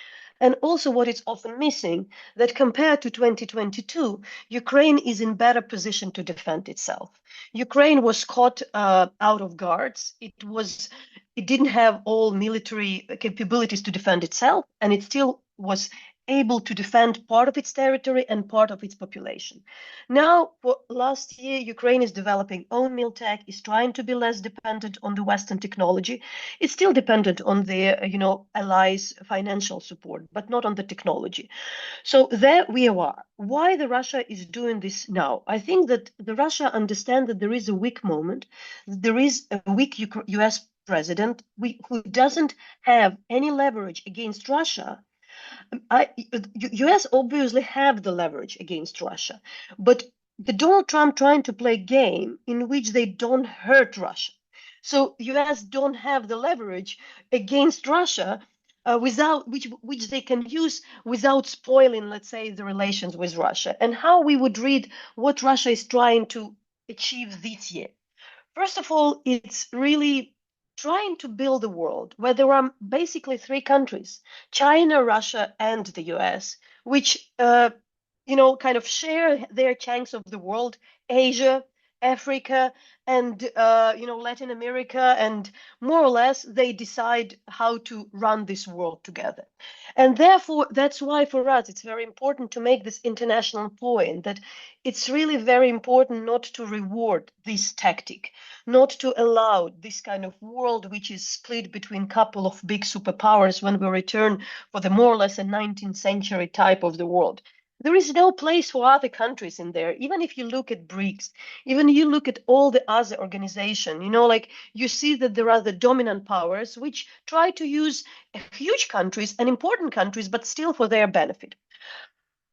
And also what is often missing, that compared to 2022, Ukraine is in better position to defend itself. Ukraine was caught out of guards. It didn't have all military capabilities to defend itself, and it still was able to defend part of its territory and part of its population. Now, for last year, Ukraine is developing own militech, is trying to be less dependent on the Western technology. It's still dependent on their, allies' financial support, but not on the technology. So there we are. Why the Russia is doing this now? I think that the Russia understand that there is a weak moment. There is a weak US president who doesn't have any leverage against Russia. US obviously have the leverage against Russia, but the Donald Trump trying to play a game in which they don't hurt Russia. So US don't have the leverage against Russia without which they can use without spoiling, let's say, the relations with Russia. And how we would read what Russia is trying to achieve this year. First of all, it's really trying to build a world where there are basically three countries, China, Russia, and the US, which, kind of share their chunks of the world, Asia, Africa, and, Latin America, and more or less they decide how to run this world together. And therefore, that's why for us, it's very important to make this international point that it's really very important not to reward this tactic, not to allow this kind of world which is split between a couple of big superpowers when we return for the more or less a 19th century type of the world. There is no place for other countries in there. Even if you look at BRICS, even you look at all the other organizations, you see that there are the dominant powers which try to use huge countries and important countries, but still for their benefit.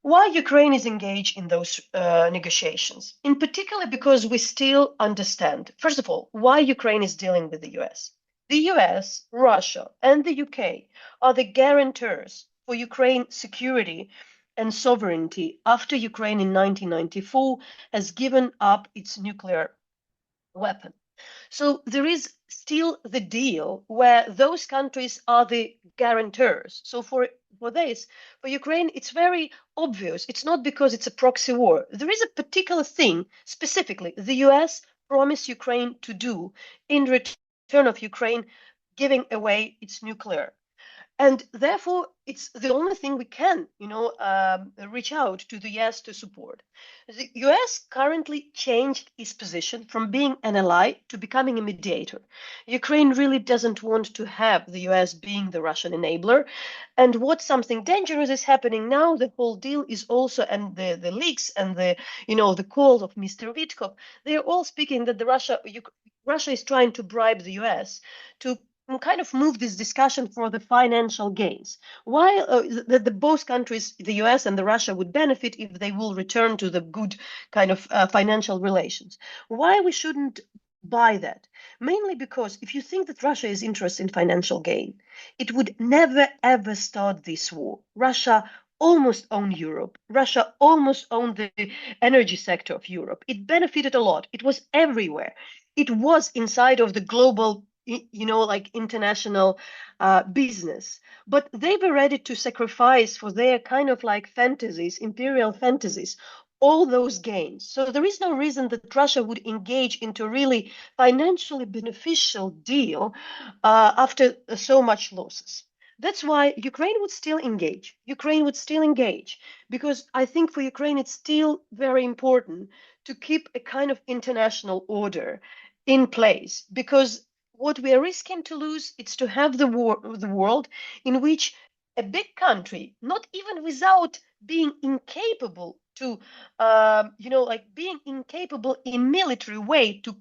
Why Ukraine is engaged in those negotiations? In particular, because we still understand, first of all, why Ukraine is dealing with the US. The US, Russia, and the UK are the guarantors for Ukraine's security and sovereignty after Ukraine in 1994 has given up its nuclear weapon. So there is still the deal where those countries are the guarantors. So for Ukraine, it's very obvious. It's not because it's a proxy war. There is a particular thing, specifically, the US promised Ukraine to do in return of Ukraine giving away its nuclear. And therefore, it's the only thing we can, reach out to the US to support. The US currently changed its position from being an ally to becoming a mediator. Ukraine really doesn't want to have the US being the Russian enabler. And what something dangerous is happening now, the whole deal is also, and the leaks and the calls of Mr. Vitkov, they're all speaking that Russia is trying to bribe the US to kind of move this discussion for the financial gains. While both countries, the US and the Russia, would benefit if they will return to the good kind of financial relations. Why we shouldn't buy that? Mainly because if you think that Russia is interested in financial gain, it would never ever start this war. Russia almost owned Europe. Russia almost owned the energy sector of Europe. It benefited a lot. It was everywhere. It was inside of the global, like international business. But they were ready to sacrifice for their kind of like fantasies, imperial fantasies, all those gains. So there is no reason that Russia would engage into really financially beneficial deal after so much losses. That's why Ukraine would still engage. Ukraine would still engage because I think for Ukraine it's still very important to keep a kind of international order in place, because what we are risking to lose is to have the world in which a big country, not even without being incapable to, being incapable in military way to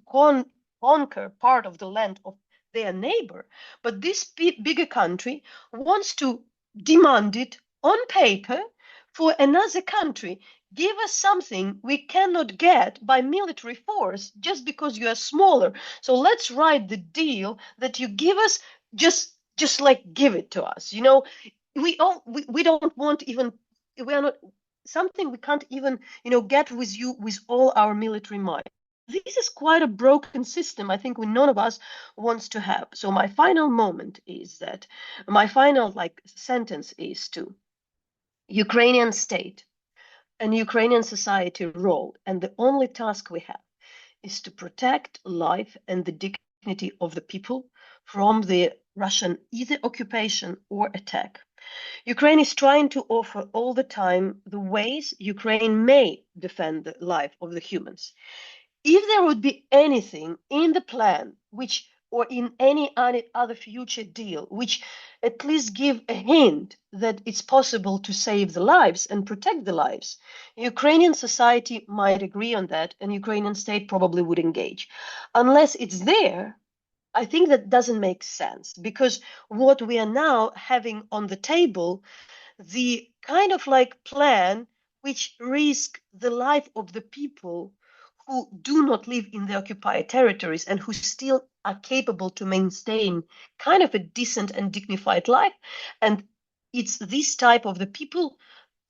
conquer part of the land of their neighbor, but this bigger country wants to demand it on paper for another country. Give us something we cannot get by military force just because you are smaller. So let's write the deal that you give us, just like give it to us. We don't want even, we are not something we can't even get with you with all our military might. This is quite a broken system. I think none of us wants to have. So my final sentence is to Ukrainian state and Ukrainian society role, and the only task we have is to protect life and the dignity of the people from the Russian either occupation or attack. Ukraine is trying to offer all the time the ways Ukraine may defend the life of the humans. If there would be anything in the plan or in any other future deal which at least give a hint that it's possible to save the lives and protect the lives, Ukrainian society might agree on that, and Ukrainian state probably would engage. Unless it's there, I think that doesn't make sense, because what we are now having on the table, the kind of like plan which risk the life of the people who do not live in the occupied territories and who still are capable to maintain kind of a decent and dignified life. And it's this type of the people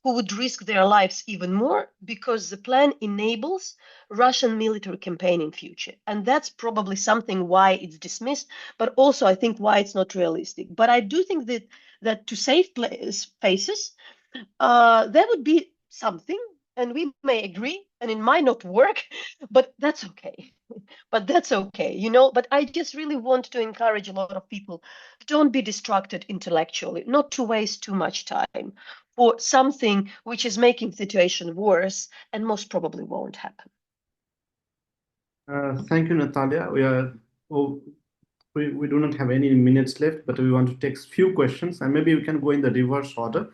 who would risk their lives even more, because the plan enables Russian military campaign in future. And that's probably something why it's dismissed, but also I think why it's not realistic. But I do think that to save faces, there would be something, and we may agree, and it might not work, but that's okay. But I just really want to encourage a lot of people, don't be distracted intellectually, not to waste too much time for something which is making the situation worse and most probably won't happen. Thank you, Natalia. We do not have any minutes left, but we want to take few questions, and maybe we can go in the reverse order,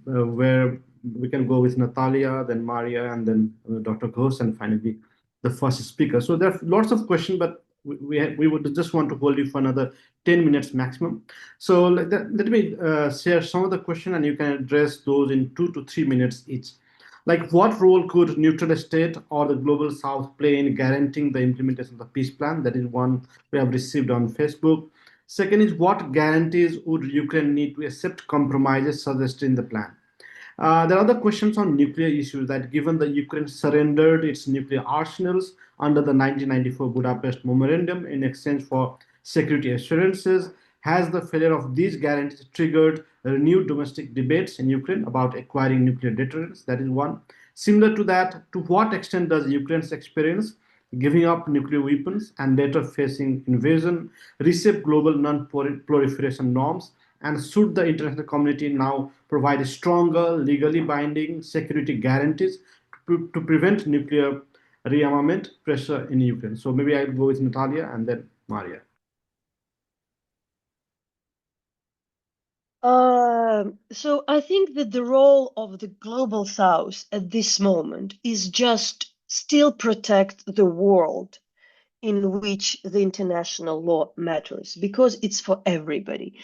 where we can go with Natalia, then Maria, and then Dr. Ghosh, and finally the first speaker. So there are lots of questions, but we would just want to hold you for another 10 minutes maximum. So let me share some of the questions, and you can address those in 2 to 3 minutes each. Like, what role could neutral state or the global south play in guaranteeing the implementation of the peace plan? That is one we have received on Facebook. Second is, what guarantees would Ukraine need to accept compromises suggested in the plan? There are other questions on nuclear issues, that given that Ukraine surrendered its nuclear arsenals under the 1994 Budapest Memorandum in exchange for security assurances, has the failure of these guarantees triggered renewed domestic debates in Ukraine about acquiring nuclear deterrence? That is one. Similar to that, to what extent does Ukraine's experience giving up nuclear weapons and later facing invasion reshape global non-proliferation norms And should the international community now provide stronger, legally binding security guarantees to prevent nuclear rearmament pressure in Ukraine? So maybe I'll go with Natalia and then Maria. So I think that the role of the global South at this moment is just still protect the world in which the international law matters, because it's for everybody.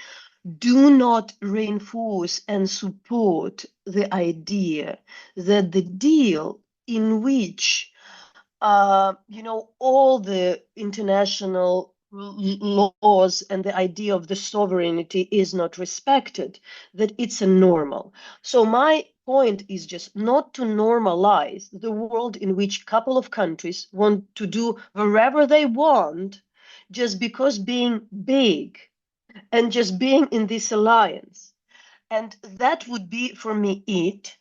Do not reinforce and support the idea that the deal in which all the international laws and the idea of the sovereignty is not respected, that it's a normal. So my point is just not to normalize the world in which a couple of countries want to do wherever they want, just because being big and just being in this alliance. And that would be, for me, it.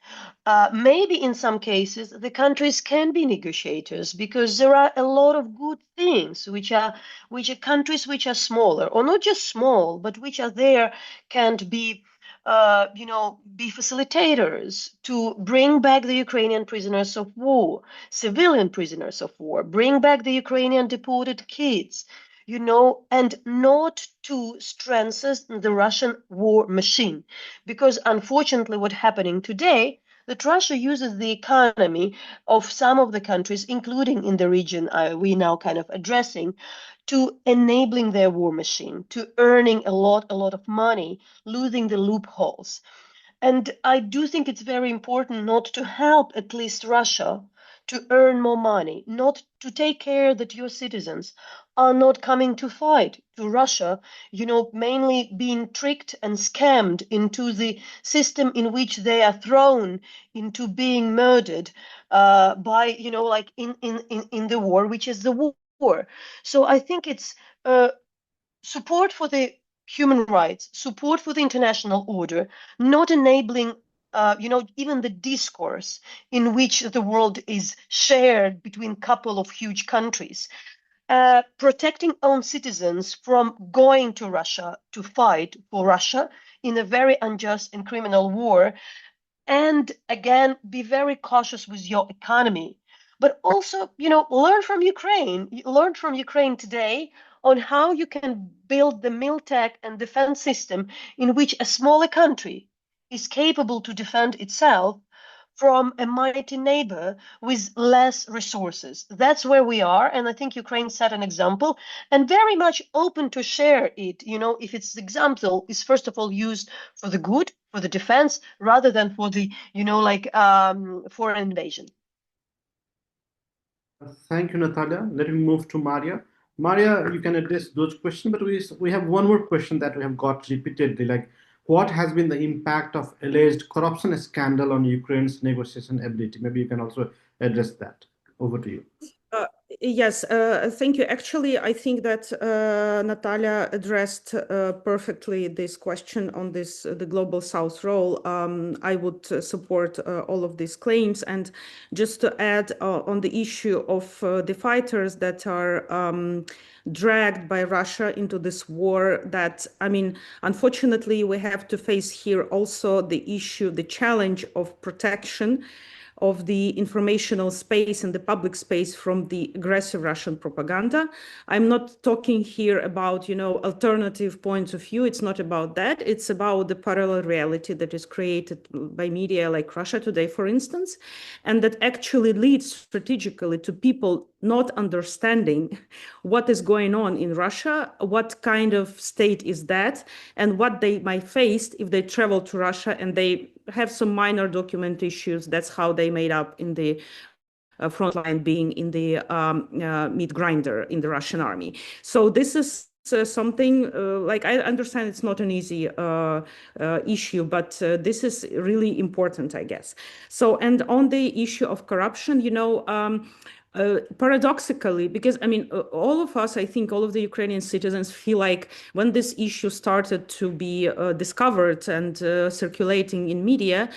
Maybe in some cases, the countries can be negotiators, because there are a lot of good things which are countries which are smaller, or not just small, but which are there, can't be, be facilitators to bring back the Ukrainian prisoners of war, civilian prisoners of war, bring back the Ukrainian deported kids, and not to strengthen the Russian war machine. Because unfortunately, what's happening today, that Russia uses the economy of some of the countries, including in the region we now kind of addressing, to enabling their war machine, to earning a lot of money, losing the loopholes. And I do think it's very important not to help at least Russia to earn more money, not to take care that your citizens are not coming to fight to Russia, mainly being tricked and scammed into the system in which they are thrown into being murdered by, like in the war, which is the war. So I think it's support for the human rights, support for the international order, not enabling even the discourse in which the world is shared between a couple of huge countries, protecting own citizens from going to Russia to fight for Russia in a very unjust and criminal war, and again, be very cautious with your economy. But also, learn from Ukraine. Learn from Ukraine today on how you can build the military and defense system in which a smaller country is capable to defend itself from a mighty neighbor with less resources. That's where we are, and I think Ukraine set an example, and very much open to share it. If its example is first of all used for the good, for the defense, rather than for the foreign invasion. Thank you, Natalia. Let me move to Maria. Maria, you can address those questions, but we have one more question that we have got repeatedly, like what has been the impact of alleged corruption scandal on Ukraine's negotiation ability? Maybe you can also address that. Over to you. Yes, thank you. Actually, I think that Natalia addressed perfectly this question on the Global South role. I would support all of these claims. And just to add on the issue of the fighters that are dragged by Russia into this war, that, unfortunately, we have to face here also the issue, the challenge of protection of the informational space and the public space from the aggressive Russian propaganda. I'm not talking here about, alternative points of view. It's not about that. It's about the parallel reality that is created by media like Russia Today, for instance, and that actually leads strategically to people not understanding what is going on in Russia, what kind of state is that, and what they might face if they travel to Russia and they have some minor document issues. That's how they made up in the front line, being in the meat grinder in the Russian army. So this is something like, I understand it's not an easy issue, but this is really important, I guess. So, and on the issue of corruption, paradoxically, because all of us, I think all of the Ukrainian citizens feel like when this issue started to be discovered and circulating in media,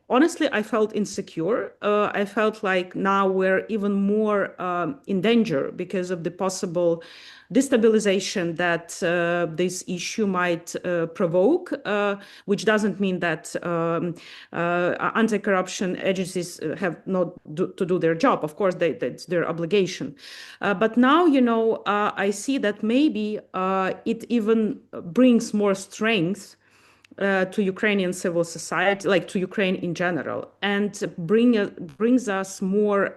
honestly, I felt insecure. I felt like now we're even more in danger because of the possible destabilization that this issue might provoke, which doesn't mean that anti-corruption agencies have not to do their job. Of course, that's their obligation. But now, I see that maybe it even brings more strength to Ukrainian civil society, like to Ukraine in general, and brings us more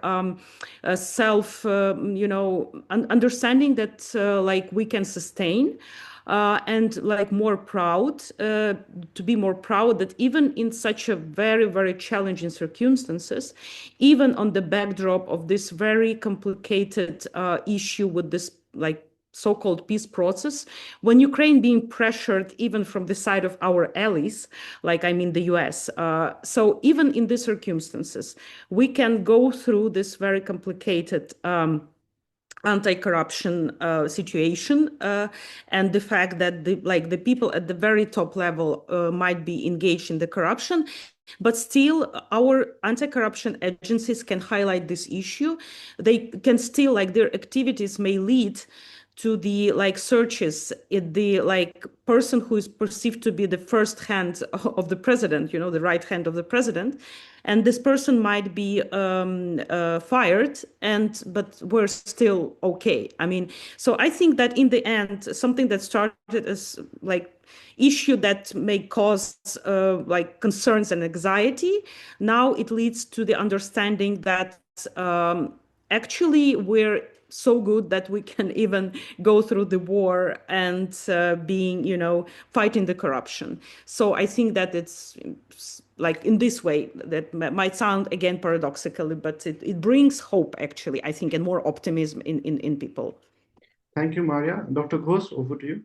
understanding that like we can sustain and like more proud, to be more proud that even in such a very, very challenging circumstances, even on the backdrop of this very complicated issue with this like so-called peace process, when Ukraine being pressured even from the side of our allies, like I mean the US. So even in these circumstances, we can go through this very complicated anti-corruption situation, and the fact that the people at the very top level might be engaged in the corruption, but still our anti-corruption agencies can highlight this issue. They can still, like, their activities may lead to the like searches in the like person who is perceived to be the first hand of the president, the right hand of the president, and this person might be fired, but we're still okay. I mean, so I think that in the end, something that started as like issue that may cause like concerns and anxiety, now it leads to the understanding that actually we're so good that we can even go through the war and fighting the corruption. So I think that it's like in this way that might sound again paradoxically, but it brings hope actually, I think, and more optimism in people. Thank you, Maria. Dr. Ghosh, over to you.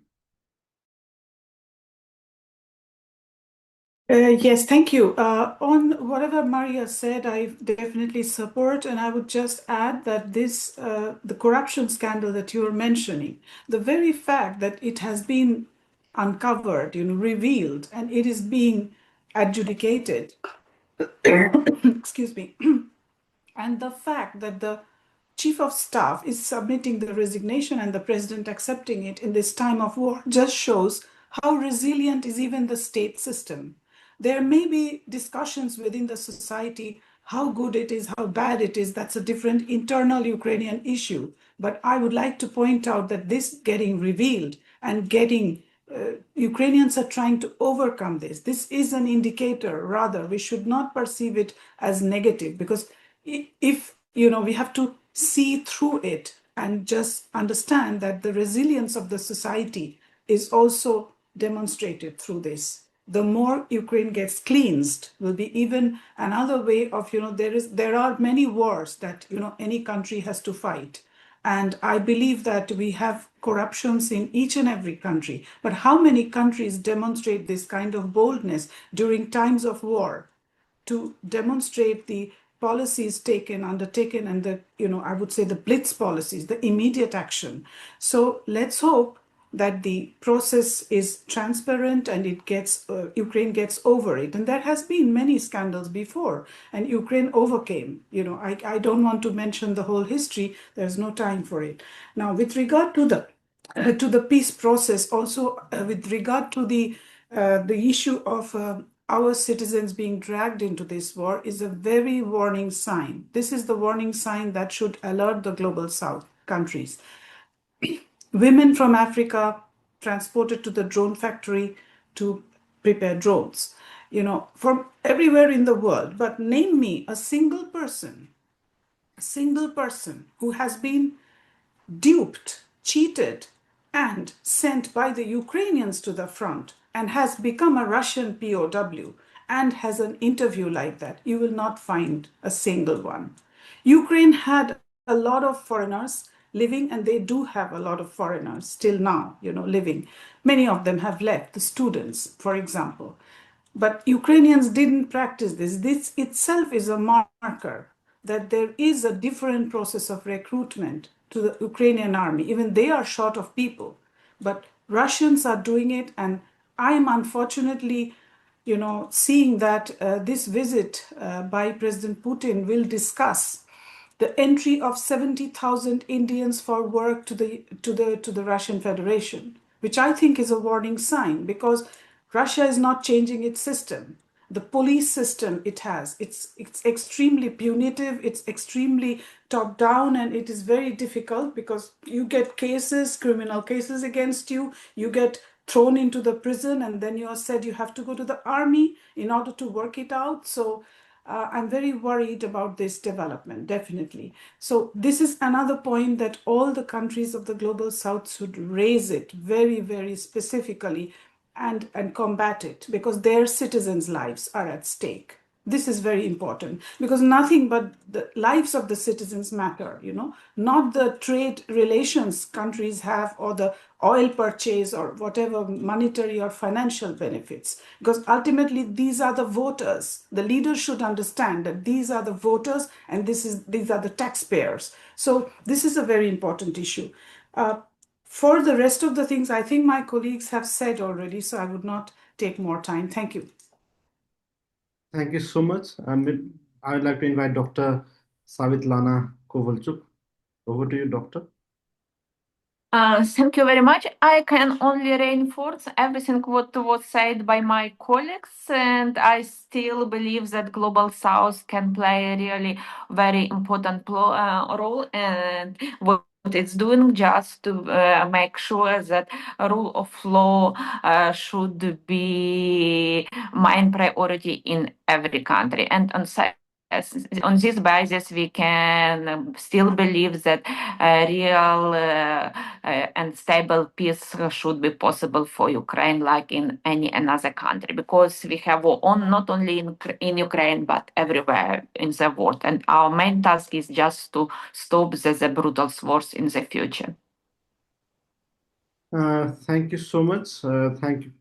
Yes, thank you. On whatever Maria said, I definitely support, and I would just add that the corruption scandal that you were mentioning, the very fact that it has been uncovered, revealed, and it is being adjudicated, excuse me, and the fact that the chief of staff is submitting the resignation and the president accepting it in this time of war just shows how resilient is even the state system. There may be discussions within the society, how good it is, how bad it is. That's a different internal Ukrainian issue. But I would like to point out that this getting revealed and Ukrainians are trying to overcome this. This is an indicator. Rather, we should not perceive it as negative, because if we have to see through it and just understand that the resilience of the society is also demonstrated through this. The more Ukraine gets cleansed will be even another way of, there are many wars that, any country has to fight. And I believe that we have corruptions in each and every country. But how many countries demonstrate this kind of boldness during times of war to demonstrate the policies undertaken, and I would say the blitz policies, the immediate action. So let's hope that the process is transparent and Ukraine gets over it. And there has been many scandals before, and Ukraine overcame. I don't want to mention the whole history. There's no time for it. Now, with regard to the peace process, also with regard to the issue of our citizens being dragged into this war, is a very warning sign. This is the warning sign that should alert the global South countries. Women from Africa transported to the drone factory to prepare drones, from everywhere in the world. But name me a single person who has been duped, cheated, and sent by the Ukrainians to the front and has become a Russian POW and has an interview like that. You will not find a single one. Ukraine had a lot of foreigners living, and they do have a lot of foreigners still now, living. Many of them have left, the students, for example. But Ukrainians didn't practice this. This itself is a marker that there is a different process of recruitment to the Ukrainian army. Even they are short of people. But Russians are doing it, and I'm unfortunately seeing that this visit by President Putin will discuss the entry of 70,000 Indians for work to the Russian Federation, which I think is a warning sign, because Russia is not changing its system. The police system it has, it's extremely punitive, it's extremely top down, and it is very difficult because you get cases, criminal cases against you, you get thrown into the prison, and then you are said you have to go to the army in order to work it out. So I'm very worried about this development, definitely. So this is another point that all the countries of the Global South should raise it very, very specifically and combat it, because their citizens' lives are at stake. This is very important, because nothing but the lives of the citizens matter, not the trade relations countries have or the oil purchase or whatever monetary or financial benefits, because ultimately these are the voters. The leaders should understand that these are the voters and these are the taxpayers. So this is a very important issue. For the rest of the things, I think my colleagues have said already, so I would not take more time. Thank you. Thank you so much. I would like to invite Dr. Svitlana Kovalchuk. Over to you, Doctor. Thank you very much. I can only reinforce everything what was said by my colleagues, and I still believe that Global South can play a really very important role, and what it's doing just to make sure that rule of law should be main priority in every country. And on this basis, we can still believe that real and stable peace should be possible for Ukraine, like in any another country, because we have not only in Ukraine but everywhere in the world, and our main task is just to stop the brutal wars in the future. Thank you so much.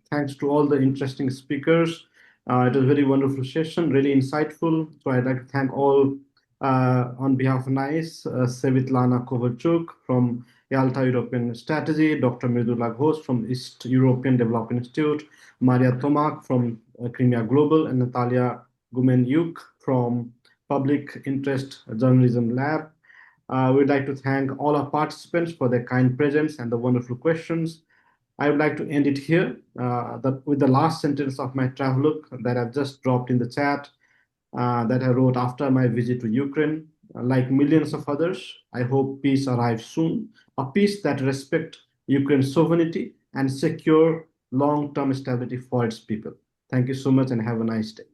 Thanks to all the interesting speakers. It was a very wonderful session, really insightful. So I'd like to thank all on behalf of NICE, Svitlana Kovalchuk from Yalta European Strategy, Dr. Mridula Ghosh from East European Development Institute, Maria Tomak from Crimea Global, and Natalia Gumenyuk from Public Interest Journalism Lab. We'd like to thank all our participants for their kind presence and the wonderful questions. I would like to end it here with the last sentence of my travelogue that I've just dropped in the chat that I wrote after my visit to Ukraine. Like millions of others, I hope peace arrives soon, a peace that respects Ukraine's sovereignty and secure long-term stability for its people. Thank you so much and have a nice day.